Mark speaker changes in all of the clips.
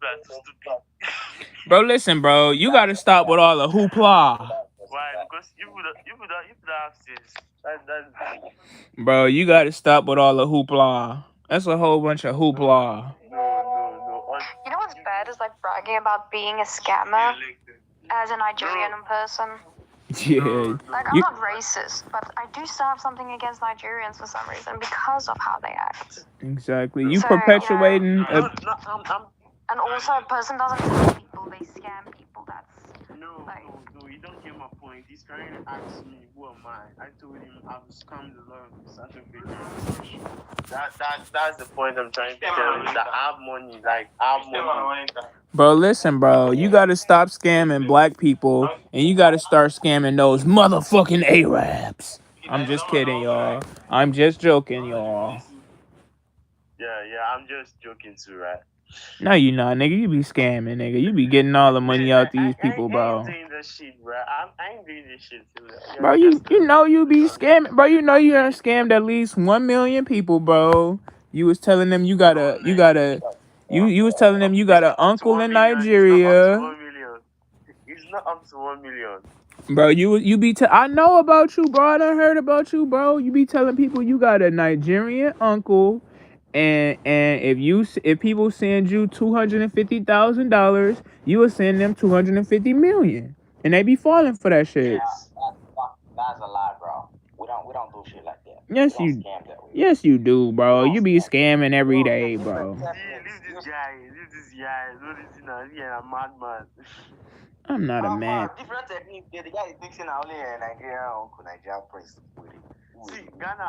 Speaker 1: are too stupid.
Speaker 2: Bro, listen, bro. You gotta stop with all the hoopla.
Speaker 1: Why? Because you would have sense. That's
Speaker 2: Bro, you gotta stop with all the hoopla. That's a whole bunch of
Speaker 1: no,
Speaker 2: hoopla.
Speaker 1: no.
Speaker 3: You know what's bad is like bragging about being a scammer as a Nigerian person.
Speaker 2: Yeah.
Speaker 3: Like, I'm
Speaker 2: You
Speaker 3: not racist, but I do still have something against Nigerians for some reason because of how they act.
Speaker 2: exactly. You
Speaker 3: So, you know,
Speaker 2: perpetuating
Speaker 1: No, no,
Speaker 3: and also a person doesn't tell people they scam people. That's
Speaker 1: no,
Speaker 3: like,
Speaker 1: no. You don't get my point. He's trying to ask me, who am I? I told him I've scammed a lot of South Africans. That's the point I'm trying to tell you. That I have money, like I have money.
Speaker 2: Bro, listen, bro. You gotta stop scamming black people and you gotta start scamming those motherfucking Arabs. I'm just kidding, y'all. I'm just joking, y'all.
Speaker 1: Yeah. I'm just joking too, right?
Speaker 2: No, you not, nigga. You be scamming, nigga. You be getting all the
Speaker 1: Man,
Speaker 2: money out these people,
Speaker 1: I ain't
Speaker 2: bro.
Speaker 1: doing that shit, bro. I ain't doing this shit. Too.
Speaker 2: Bro,
Speaker 1: You're just
Speaker 2: you know you be scamming, bro. You know you done scammed at least 1 million people, bro. You was telling them you was telling them you
Speaker 1: It's
Speaker 2: got an
Speaker 1: not up to
Speaker 2: uncle
Speaker 1: 1
Speaker 2: in
Speaker 1: million. It's not up to
Speaker 2: Nigeria.
Speaker 1: 1 million. It's not up to 1 million.
Speaker 2: Bro, you be I know about you, bro. I done heard about you, bro. You be telling people you got a Nigerian uncle, and if people send you $250,000, you will send them 250 million, and they be falling for that shit.
Speaker 4: That's a lie, bro. We don't do shit like that. We
Speaker 2: Yes,
Speaker 4: don't
Speaker 2: you,
Speaker 4: scam that way.
Speaker 2: yes, you do,
Speaker 4: We
Speaker 2: bro.
Speaker 4: don't
Speaker 2: You be
Speaker 4: scam.
Speaker 2: scamming every
Speaker 4: Bro,
Speaker 2: day,
Speaker 4: different
Speaker 2: bro.
Speaker 1: See, leave this guy. Leave this guy. What is he now? He a madman.
Speaker 2: I'm not a
Speaker 4: How
Speaker 2: man.
Speaker 4: far different technique? The guy thinks in only a Nigerian uncle, Nigerian prince.
Speaker 1: See, Ghana.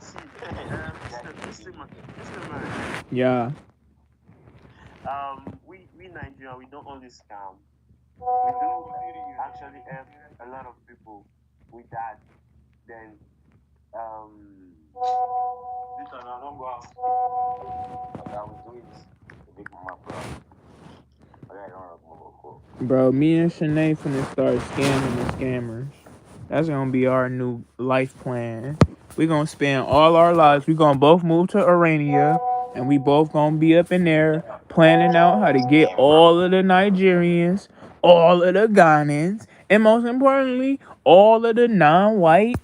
Speaker 1: See, listen, man.
Speaker 2: Yeah.
Speaker 1: We Nigerian, we don't only scam. We do actually help a lot of people with that. Then, this one I don't go out.
Speaker 4: Okay, I will do it. The big mama, bro. Okay, I don't know.
Speaker 2: Bro, me and Shanae finna start scamming the scammers. That's gonna be our new life plan. We gonna spend all our lives. We gonna both move to Arania, and we both gonna be up in there planning out how to get
Speaker 4: Scam, bro.
Speaker 2: all of the Nigerians, all of the Ghanaians, and most importantly, all of the non-white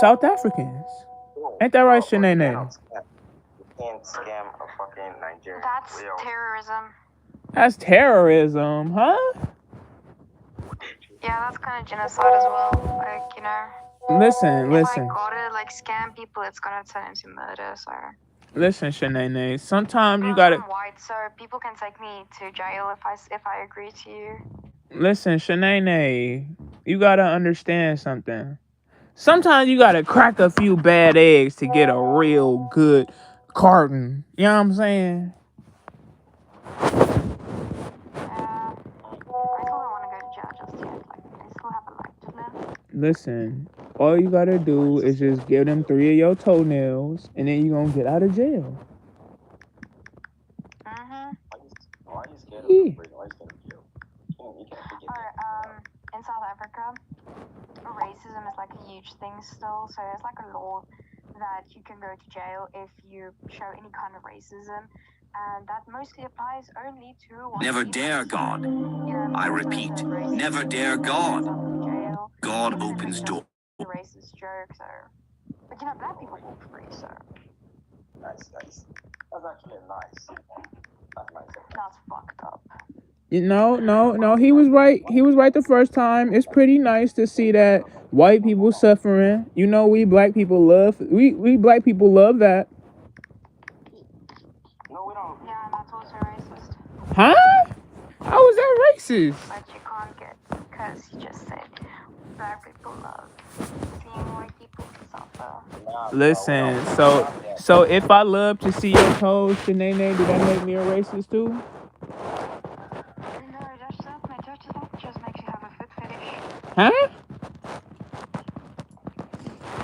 Speaker 2: South Africans. Ain't that right,
Speaker 4: But you
Speaker 2: Shanae?
Speaker 4: cannot scam. You can't scam a fucking Nigerian.
Speaker 3: that's terrorism.
Speaker 2: That's terrorism, huh?
Speaker 3: Yeah, that's kind of genocide as well. Like, you know,
Speaker 2: Listen,
Speaker 3: if I
Speaker 2: listen.
Speaker 3: gotta like scam people, it's gonna turn into murder. So.
Speaker 2: Listen, Shanae. Sometimes you
Speaker 3: Plus,
Speaker 2: gotta
Speaker 3: I'm white, so people can take me to jail if I agree to you.
Speaker 2: listen, Shanae. You gotta understand something. Sometimes you gotta crack a few bad eggs to get a real good carton. You know what I'm saying?
Speaker 3: I still don't want to go to jail just yet. Like, I still have a life to live.
Speaker 2: Listen, all you gotta do is just give them 3 of your toenails, and then you gonna get out of jail.
Speaker 4: Why are you scared of
Speaker 2: Yeah.
Speaker 4: prison? Why are you scared of jail? You can take it.
Speaker 3: In South Africa, racism is like a huge thing still. So there's like a law that you can go to jail if you show any kind of racism. And that mostly applies only to white
Speaker 5: Never
Speaker 3: people.
Speaker 5: dare God.
Speaker 3: You know,
Speaker 5: I repeat, never dare God. God opens door.
Speaker 3: The racist jokes are, but you know, black people walk free, so
Speaker 4: Nice. That's actually nice. That's nice.
Speaker 3: that's fucked up.
Speaker 2: No. He was right. He was right the first time. It's pretty nice to see that white people suffering. You know, we black people love. We black people love that.
Speaker 4: No, we don't.
Speaker 3: Yeah, and that's also racist.
Speaker 2: Huh? How was that racist?
Speaker 3: But you can't get because you just said black people love seeing white people suffer.
Speaker 4: Nah,
Speaker 2: Listen,
Speaker 4: bro,
Speaker 2: so if I love to see your toes, Shanae, do that make me a racist too?
Speaker 3: No, that just makes you have a foot fetish.
Speaker 2: Huh?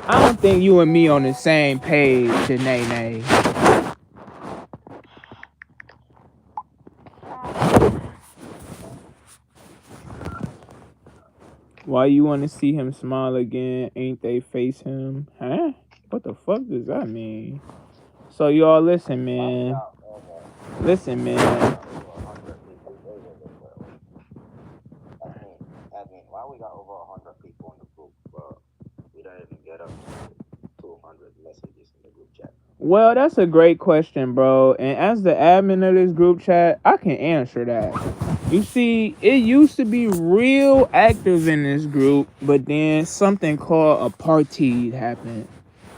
Speaker 2: I don't think you and me on the same page, Shanae. Why you want to see him smile again? Ain't they face him? Huh? What the fuck does that mean? So y'all listen, man. Listen, man.
Speaker 4: Over 100 people. Admin, why we got over 100 people in the group, but we don't even get up to 200 messages in the group chat?
Speaker 2: Well, that's a great question, bro. And as the admin of this group chat, I can answer that. You see, it used to be real active in this group, but then something called apartheid happened.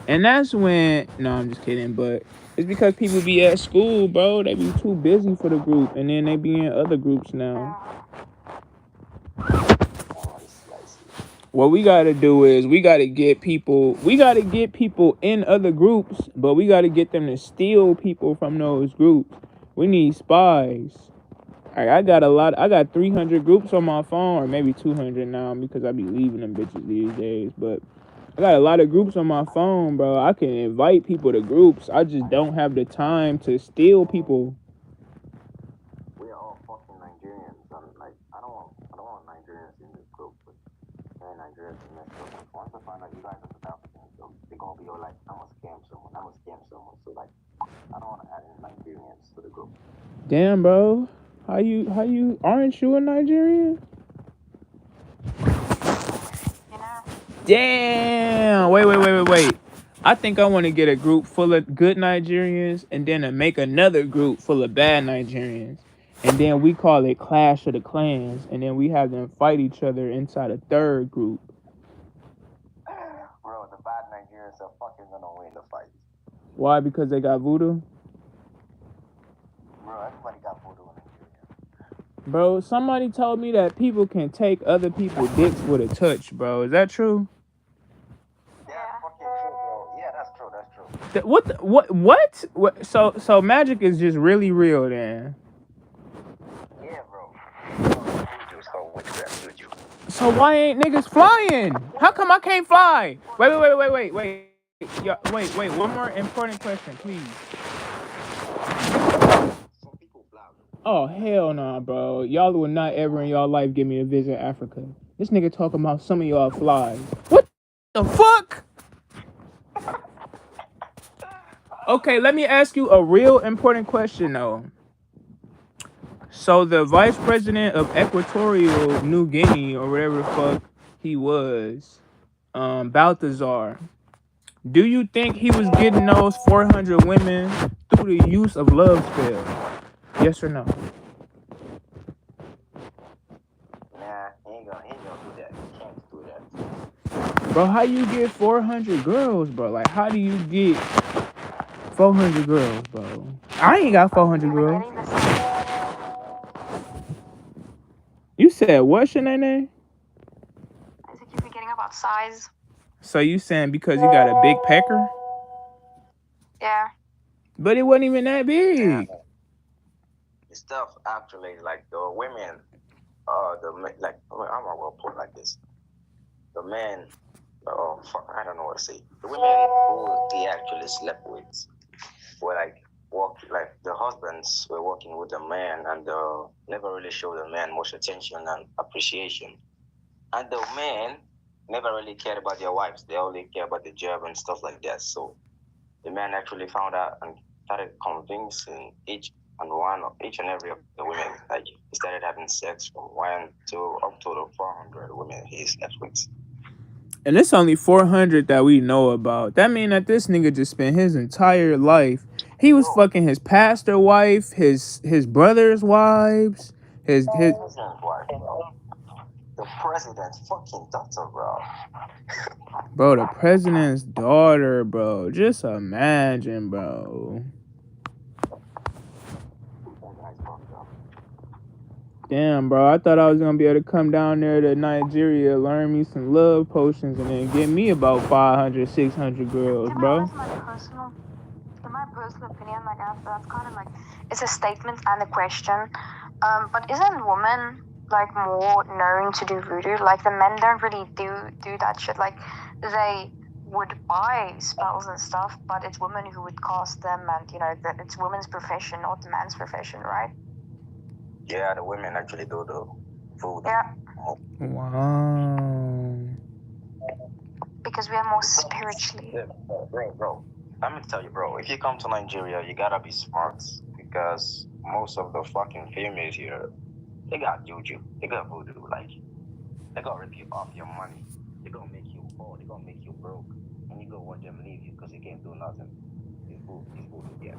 Speaker 2: And that's when, no, I'm just kidding, but it's because people be at school, bro. They be too busy for the group, and then they be in other groups now.
Speaker 4: Oh, I see.
Speaker 2: What we gotta do is we gotta get people in other groups, but we gotta get them to steal people from those groups. We need spies. I got 300 groups on my phone, or maybe 200 now because I be leaving them bitches these days. But I got a lot of groups on my phone, bro. I can invite people to groups. I just don't have the time to steal people.
Speaker 4: We are all fucking Nigerians, and like I don't want Nigerians in this group, but Nigerians in this group. Once I find out you guys are South Africans, so they're gonna be all like, I'm gonna scam someone. So like, I don't want to add in Nigerians to the group.
Speaker 2: Damn, bro. How you aren't you a Nigerian? Damn. Wait. I think I want to get a group full of good Nigerians and then to make another group full of bad Nigerians. And then we call it Clash of the Clans. And then we have them fight each other inside a third group.
Speaker 4: Bro, the bad Nigerians are fucking gonna win the fight.
Speaker 2: Why? Because they got voodoo?
Speaker 4: Bro, everybody got voodoo in Nigeria.
Speaker 2: Bro, somebody told me that people can take other people's dicks with a touch, bro. Is that true?
Speaker 4: Yeah, fucking true, bro. Yeah, that's true.
Speaker 2: What? So magic is just really real then.
Speaker 4: Yeah, bro.
Speaker 2: So why ain't niggas flying? How come I can't fly? Wait. Wait. One more important question, please.
Speaker 4: Some people fly.
Speaker 2: Oh, hell nah, bro. Y'all will not ever in y'all life give me a visit Africa. This nigga talking about some of y'all fly. What the fuck? Okay, let me ask you a real important question, though. So the vice president of Equatorial New Guinea, or whatever the fuck he was, Balthazar, do you think he was getting those 400 women through the use of love spells? Yes or no?
Speaker 4: Nah, he ain't gonna do that. He can't do that.
Speaker 2: Bro, how you get 400 girls, bro? Like, how do you get 400 girls, bro? I ain't got 400 girls. You said what, Shanae?
Speaker 3: I think you're forgetting about size.
Speaker 2: So you saying because you got a big pecker?
Speaker 3: Yeah.
Speaker 2: But it wasn't even that big.
Speaker 4: Yeah. The stuff actually, like the women, I'm gonna put it like this. The men, I don't know what to say. The women who they actually slept with were like the husbands were working with the man and never really showed the man much attention and appreciation. And the men never really cared about their wives. They only care about the job and stuff like that. So the man actually found out and started convincing each and every of the women. Like he started having sex from 1 to up to the 400 women he slept with.
Speaker 2: And it's only 400 that we know about. That mean that this nigga just spent his entire life. He was fucking his pastor wife, his brother's wives, his
Speaker 4: President's wife, bro. The president's fucking daughter, bro.
Speaker 2: Bro, the president's daughter, bro. Just imagine, bro. Damn, bro. I thought I was gonna be able to come down there to Nigeria, learn me some love potions, and then get me about 500, 600 girls, bro.
Speaker 3: In my personal opinion, like that's kind of like it's a statement and a question. But isn't women like more known to do voodoo? Like the men don't really do that shit. Like they would buy spells and stuff, but it's women who would cast them, and that it's women's profession, not the man's profession, right?
Speaker 4: Yeah, the women actually do the voodoo.
Speaker 3: Yeah.
Speaker 2: Wow.
Speaker 3: Because we are more spiritually.
Speaker 4: Yeah, bro. Let me tell you, bro. If you come to Nigeria, you gotta be smart because most of the fucking females here, they got juju, they got voodoo, like they gonna rip you off your money, they gonna make you poor, they gonna make you broke, and you gonna watch them leave you because you can't do nothing. It's voodoo, yeah.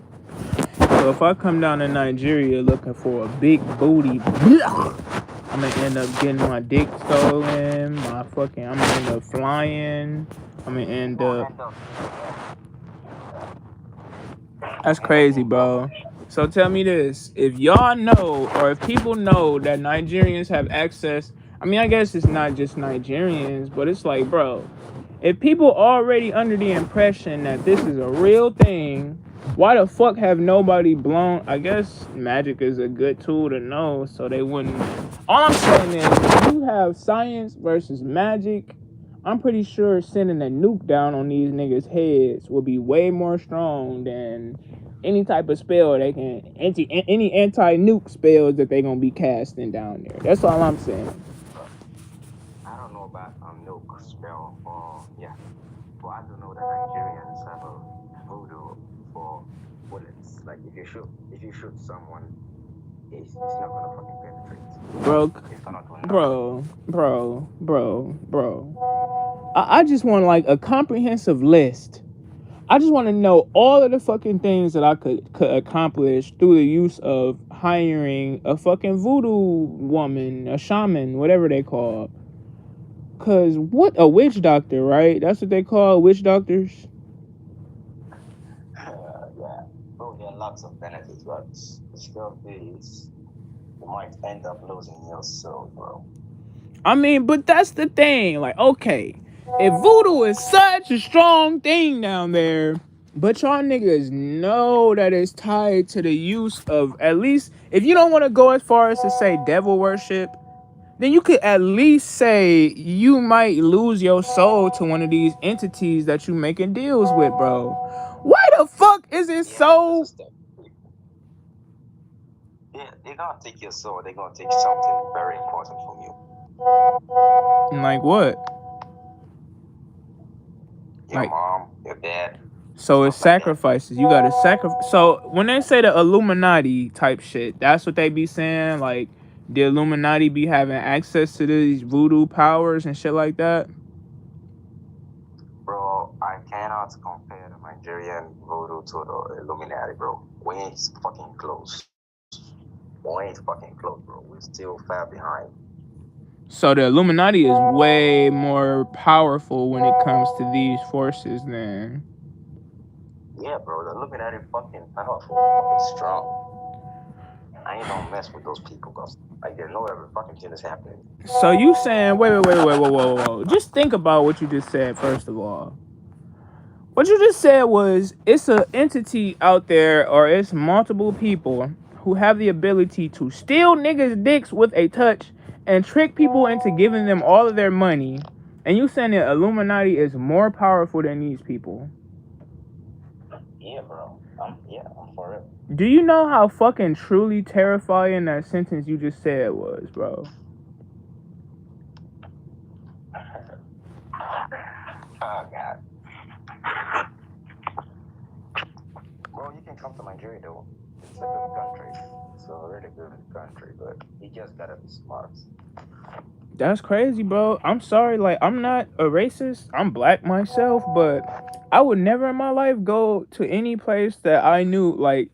Speaker 2: So if I come down to Nigeria looking for a big booty, I'm gonna end up getting my dick stolen. I'm gonna end up flying. I'm gonna end up. That's crazy, bro. So tell me this: if y'all know, or if people know that Nigerians have access, I mean, I guess it's not just Nigerians, but it's like, bro, if people already under the impression that this is a real thing, why the fuck have nobody blown? I guess magic is a good tool to know, so they wouldn't. All I'm saying is, if you have science versus magic, I'm pretty sure sending a nuke down on these niggas' heads will be way more strong than any type of spell they can any anti-nuke spells that they gonna be casting down there. That's all I'm saying.
Speaker 4: I don't know about nuke spell for yeah, but I do know that Nigerians have a voodoo for bullets. Like if you shoot someone, it's not gonna fucking penetrate.
Speaker 2: Bro. I just want like a comprehensive list. I just want to know all of the fucking things that I could accomplish through the use of hiring a fucking voodoo woman, a shaman, whatever they call. Cause what a witch doctor, right? That's what they call witch doctors.
Speaker 4: Yeah, bro, there are lots of benefits, but still, you might end up losing your soul, bro.
Speaker 2: I mean, but that's the thing. Like, okay, if voodoo is such a strong thing down there, but y'all niggas know that it's tied to the use of, at least, if you don't want to go as far as to say devil worship, then you could at least say you might lose your soul to one of these entities that you making deals with, bro. Why the fuck is it so?
Speaker 4: They're gonna take your soul. They're gonna take something very important from you.
Speaker 2: Like what?
Speaker 4: Your mom, your dad.
Speaker 2: So it's sacrifices. You gotta sacrifice. So when they say the Illuminati type shit, that's what they be saying. Like the Illuminati be having access to these voodoo powers and shit like that.
Speaker 4: Bro, I cannot compare the Nigerian voodoo to the Illuminati, bro. We ain't fucking close. We ain't fucking close, bro. We're still far behind.
Speaker 2: So the Illuminati is way more powerful when it comes to these forces than.
Speaker 4: Yeah, bro, the Illuminati fucking powerful, fucking strong. I ain't gonna mess with those people because like they know every fucking thing is happening.
Speaker 2: So you saying whoa. Just think about what you just said first of all. What you just said was it's an entity out there, or it's multiple people who have the ability to steal niggas' dicks with a touch and trick people into giving them all of their money. And you saying that Illuminati is more powerful than these people?
Speaker 4: Yeah, bro. I'm for real.
Speaker 2: Do you know how fucking truly terrifying that sentence you just said was, bro?
Speaker 4: Oh, God. Bro, you can come to Nigeria, though. It's a good country. It's a really good country, but you just gotta be smart.
Speaker 2: That's crazy, bro. I'm sorry, like, I'm not a racist. I'm black myself, but I would never in my life go to any place that I knew, like,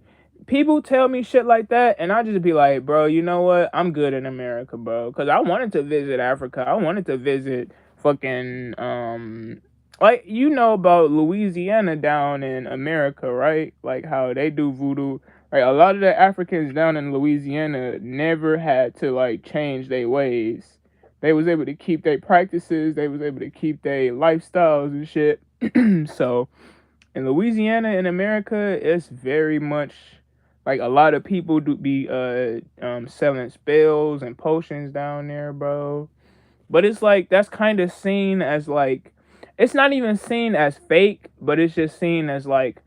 Speaker 2: people tell me shit like that, and I just be like, bro, you know what? I'm good in America, bro. Because I wanted to visit Africa. I wanted to visit fucking, like, you know about Louisiana down in America, right? Like, how they do voodoo. Like, a lot of the Africans down in Louisiana never had to, like, change their ways. They was able to keep their practices. They was able to keep their lifestyles and shit. So in Louisiana in America, it's very much like a lot of people do be selling spells and potions down there, bro. But it's like that's kind of seen as like, it's not even seen as fake, but it's just seen as like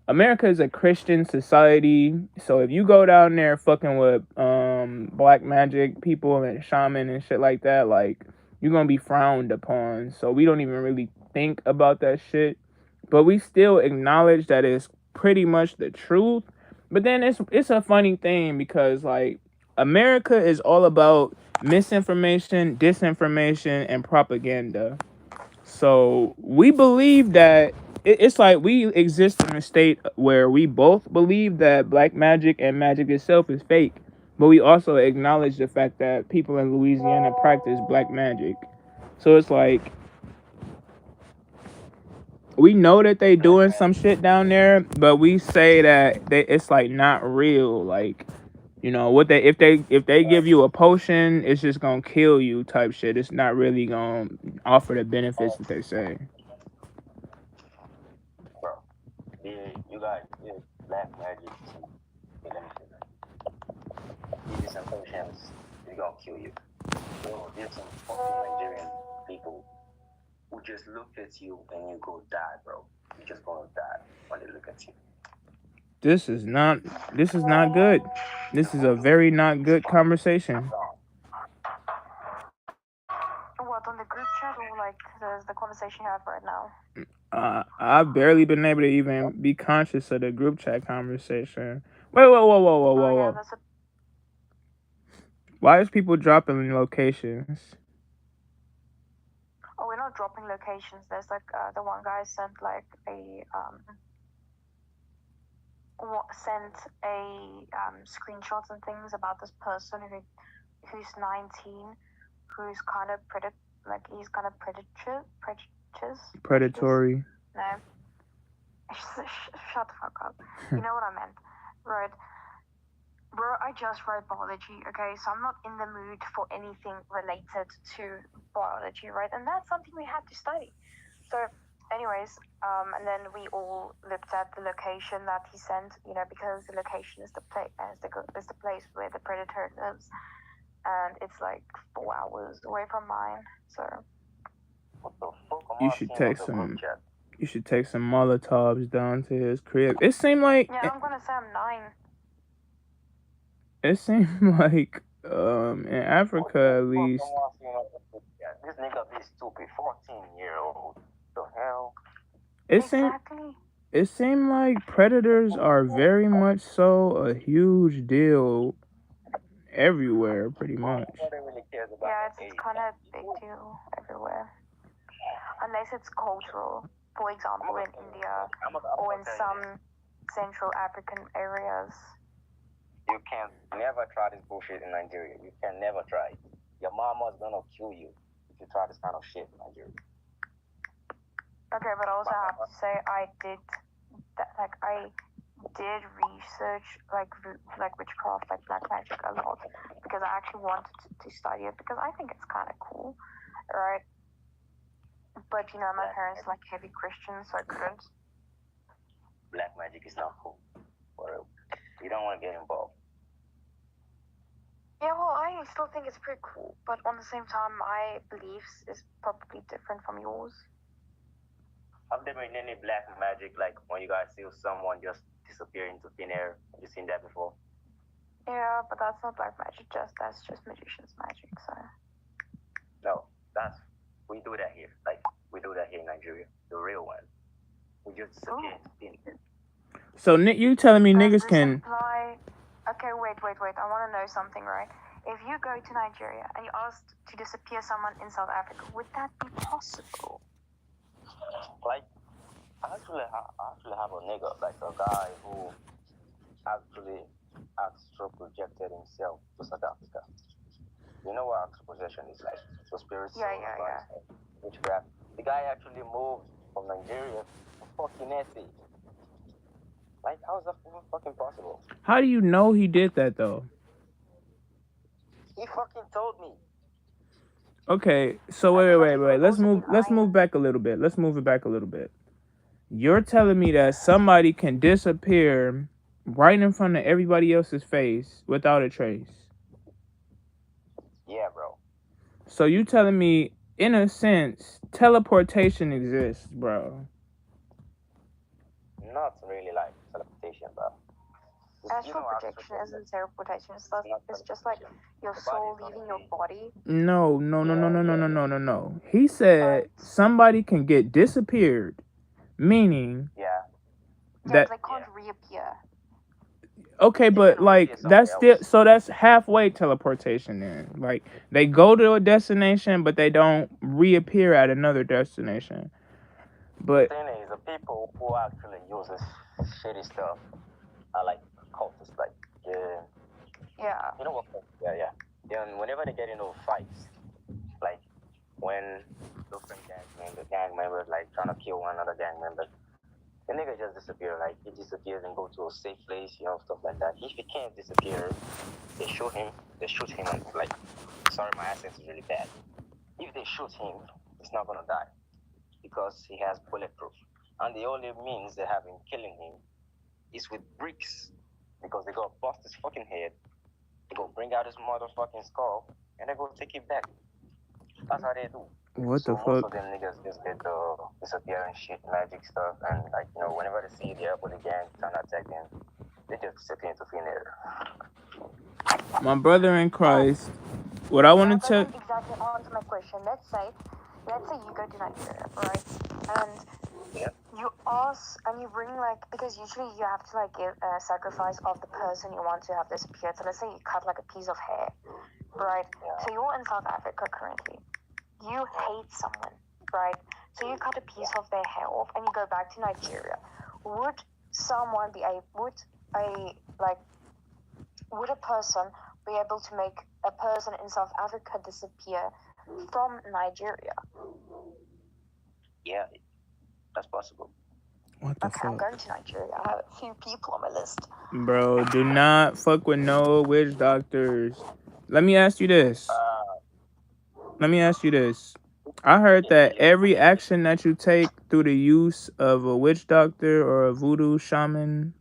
Speaker 2: America is a Christian society, so if you go down there fucking with black magic people and shaman and shit like that, like you're gonna be frowned upon. So we don't even really think about that shit, but we still acknowledge that it's pretty much the truth. But then it's a funny thing because like America is all about misinformation, disinformation, and propaganda. So we believe that it's like we exist in a state where we both believe that black magic and magic itself is fake, but we also acknowledge the fact that people in Louisiana practice black magic. So it's like we know that they
Speaker 4: Black
Speaker 2: doing
Speaker 4: man.
Speaker 2: some shit down there, but we say that it's like not real. Like, you know what they if they give you a potion, it's just gonna kill you type shit. It's not really gonna offer the benefits that they say.
Speaker 4: Bro, you got black magic. Let me say that. Give you some potions, it's gonna kill you. Bro, there's some fucking Nigerian people who just look at you and you go die, bro. You're just gonna die when they look at you.
Speaker 2: This is not good. This is a very not good conversation.
Speaker 3: What, on the group chat or like the conversation you have right now?
Speaker 2: I've barely been able to even be conscious of the group chat conversation. Wait, whoa, whoa, whoa, whoa,
Speaker 3: Oh
Speaker 2: whoa,
Speaker 3: yeah,
Speaker 2: whoa.
Speaker 3: that's a
Speaker 2: Why is people dropping locations?
Speaker 3: Oh, we're not dropping locations. There's like the one guy sent like a sent a screenshots and things about this person who's 19, who's kind of he's kind of predators.
Speaker 2: Predatory.
Speaker 3: No, shut the fuck up. You know what I meant, right? Bro, I just read biology, okay? So I'm not in the mood for anything related to biology, right? And that's something we had to study. So, anyways, and then we all looked at the location that he sent, you know, because the location is the place where the predator lives, and it's like 4 hours away from mine. So,
Speaker 4: What the fuck am
Speaker 2: You
Speaker 4: I
Speaker 2: should
Speaker 4: seeing on
Speaker 2: take
Speaker 4: the
Speaker 2: some.
Speaker 4: group chat?
Speaker 2: You should take some Molotovs down to his crib. It seemed like
Speaker 3: yeah, I'm gonna say I'm 9.
Speaker 2: it seemed like in Africa at least.
Speaker 4: This nigga be stupid. 14-year-old. The hell?
Speaker 3: Exactly.
Speaker 2: It seemed like predators are very much so a huge deal everywhere, pretty much.
Speaker 4: Nobody really cares about
Speaker 3: Yeah,
Speaker 4: that
Speaker 3: it's
Speaker 4: age.
Speaker 3: kind of big deal everywhere, unless it's cultural. For example, in India or in some Central African areas.
Speaker 4: You can never try this bullshit in Nigeria. You can never try it. Your mama's gonna kill you if you try this kind of shit in Nigeria.
Speaker 3: Okay, but I also have to say I did research like witchcraft, like black magic a lot because I actually wanted to study it because I think it's kind of cool, right? But you know, my parents are like heavy Christians, so I couldn't.
Speaker 4: Black magic is not cool. You don't want to get involved.
Speaker 3: Yeah, well, I still think it's pretty cool, but on the same time, my beliefs is probably different from yours.
Speaker 4: Have there been any black magic, like when you guys see someone just disappear into thin air? Have you seen that before?
Speaker 3: Yeah, but that's not black magic. That's just magician's magic. So.
Speaker 4: No, we do that here. Like we do that here in Nigeria, the real one. We just disappear into thin air.
Speaker 2: So Nick, you telling me niggas can?
Speaker 3: Okay, wait. I want to know something, right? If you go to Nigeria and you asked to disappear someone in South Africa, would that be possible?
Speaker 4: Like, I actually have a nigga, like a guy who actually astral projected himself to South Africa. You know what astral projection is like? So spirits.
Speaker 3: Yeah.
Speaker 4: Witchcraft. The guy actually moved from Nigeria to fucking SA. Like, how is that fucking possible?
Speaker 2: How do you know he did that though?
Speaker 4: He fucking told me.
Speaker 2: Okay, so wait. Let's move back a little bit. Let's move it back a little bit. You're telling me that somebody can disappear right in front of everybody else's face without a trace?
Speaker 4: Yeah, bro.
Speaker 2: So you telling me, in a sense, teleportation exists, bro?
Speaker 4: Not really like teleportation, bro.
Speaker 3: Astral projection isn't teleportation. It's just like your soul leaving your body.
Speaker 2: No. He said somebody can get disappeared, meaning
Speaker 3: that they can't reappear.
Speaker 2: Okay,
Speaker 4: They
Speaker 2: but
Speaker 4: can
Speaker 2: like
Speaker 4: reappear
Speaker 2: that's
Speaker 4: somewhere
Speaker 2: still
Speaker 4: else.
Speaker 2: so that's halfway teleportation then. Like they go to a destination, but they don't reappear at another destination.
Speaker 4: The
Speaker 2: But
Speaker 4: thing is, the people who actually use this shitty stuff are like cultists. Like,
Speaker 3: Yeah.
Speaker 4: you know what? Yeah, yeah. Then whenever they get into fights, like when different gang members like trying to kill one other gang member, the nigga just disappear. Like he disappears and go to a safe place, stuff like that. If he can't disappear, they shoot him. They shoot him. Like, sorry, my accent is really bad. If they shoot him, he's not gonna die because he has bulletproof. And the only means they have in killing him is with bricks, because they go bust his fucking head, they go bring out his motherfucking skull, and they go take it back. That's how they do.
Speaker 2: what
Speaker 4: So
Speaker 2: the
Speaker 4: most of
Speaker 2: fuck?
Speaker 4: them niggas just get the disappearing shit, magic stuff, and like whenever they see the airport again trying to attack them, they just disappear into thin air.
Speaker 2: My brother in Christ. What I want
Speaker 3: That
Speaker 2: to tell.
Speaker 3: doesn't exactly answer my question. Let's say you go to Nigeria, right? And
Speaker 4: Yeah.
Speaker 3: you ask and you bring because usually you have to give a sacrifice of the person you want to have disappeared. So let's say you cut a piece of hair, right?
Speaker 4: Yeah.
Speaker 3: So you're in South Africa currently. You hate someone, right? So you cut a piece of their hair off and you go back to Nigeria. Would someone would a person be able to make a person in South Africa disappear from Nigeria?
Speaker 4: Yeah, that's possible.
Speaker 2: What the
Speaker 3: Okay, I'm
Speaker 2: fuck?
Speaker 3: going to Nigeria. I have a few people on my list.
Speaker 2: Bro, do not fuck with no witch doctors. Let me ask you this. Let me ask you this. I heard that every action that you take through the use of a witch doctor or a voodoo shaman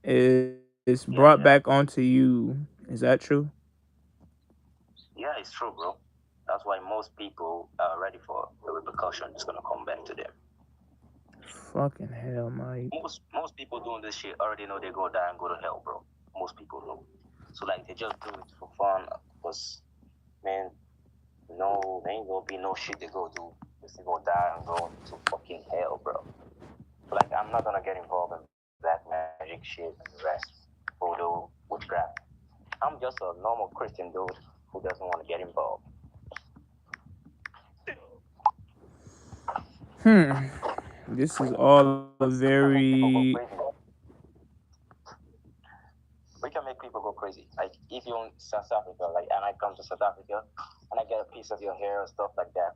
Speaker 2: is brought back onto you. Is that true?
Speaker 4: Yeah, it's true, bro. That's why most people are ready for the repercussion. It's gonna come back to them.
Speaker 2: Fucking hell, Mike.
Speaker 4: Most people doing this shit already know they go die and go to hell, bro. Most people know. So they just do it for fun, because man, no, there ain't gonna be no shit they go do. They still go die and go to fucking hell, bro. So I'm not gonna get involved in black magic shit and the rest, voodoo, witchcraft. I'm just a normal Christian dude who doesn't want to get involved.
Speaker 2: This is all a very.
Speaker 4: We can make people go crazy. Like if you're in South Africa, and I come to South Africa and I get a piece of your hair or stuff like that,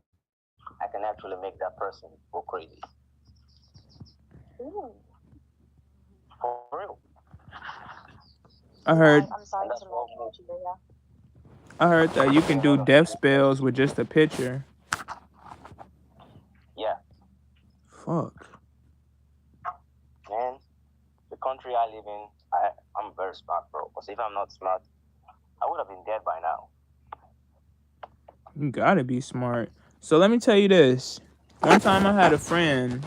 Speaker 4: I can actually make that person go crazy.
Speaker 3: Ooh.
Speaker 4: For real.
Speaker 2: I heard.
Speaker 3: I'm sorry to Nigeria.
Speaker 2: I heard that you can do death spells with just a picture.
Speaker 4: Yeah.
Speaker 2: Fuck.
Speaker 4: Man, the country I live in, I'm very smart, bro. Because if I'm not smart, I would have been dead by now.
Speaker 2: You gotta be smart. So let me tell you this. One time I had a friend,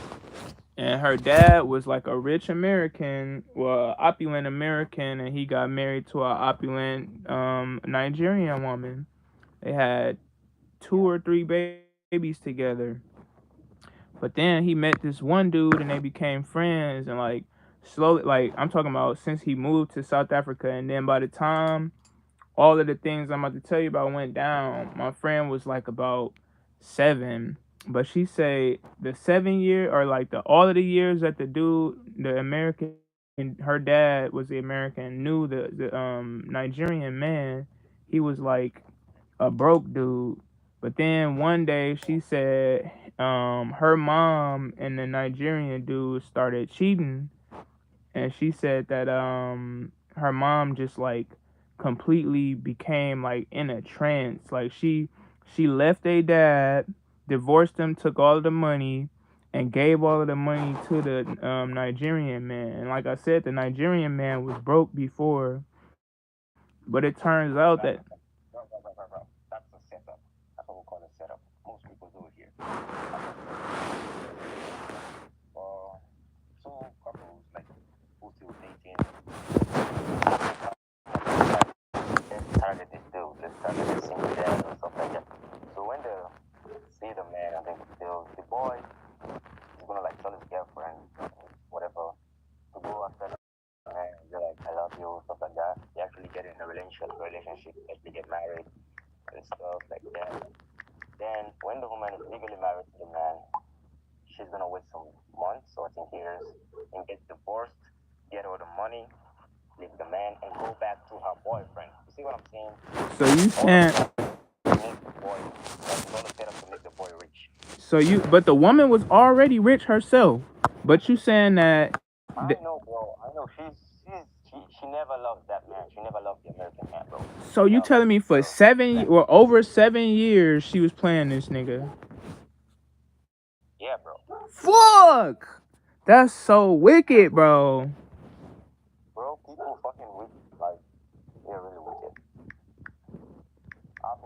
Speaker 2: and her dad was like a rich American, well, opulent American, and he got married to a opulent Nigerian woman. They had 2 or 3 babies together. But then he met this one dude, and they became friends, and slowly, I'm talking about since he moved to South Africa, and then by the time all of the things I'm about to tell you about went down, my friend was about 7, but she say the 7 year or the all of the years that the American, her dad was the American, knew the Nigerian man, he was a broke dude. But then one day she said her mom and the Nigerian dude started cheating, and she said that her mom just completely became in a trance. She left their dad, divorced him, took all of the money, and gave all of the money to the Nigerian man. And like I said, the Nigerian man was broke before, but it turns out that
Speaker 4: Bro. That's a setup. That's what we call a setup. Most people do it here. For two couples, who still dating, let's target this dude, let's target this single dad or stuff like that. So when they see the man, I think the boy is gonna tell his girlfriend, whatever, to go after the man and be like, I love you, official relationship, like they get married and stuff like that. Then when the woman is legally married to the man, she's gonna wait some months or I think years and get divorced, get all the money, leave the man, and go back to her boyfriend. You see what I'm saying?
Speaker 2: So you saying?
Speaker 4: Make the boy, like, it's all set up to make the boy rich.
Speaker 2: But the woman was already rich herself. But you saying that?
Speaker 4: I know, bro. I know she never loved that man. She never loved the American man, bro.
Speaker 2: So you telling me for over 7 years she was playing this nigga?
Speaker 4: Yeah, bro.
Speaker 2: Fuck! That's so wicked, bro.
Speaker 4: Bro, people fucking wicked. Like, they're really wicked. That's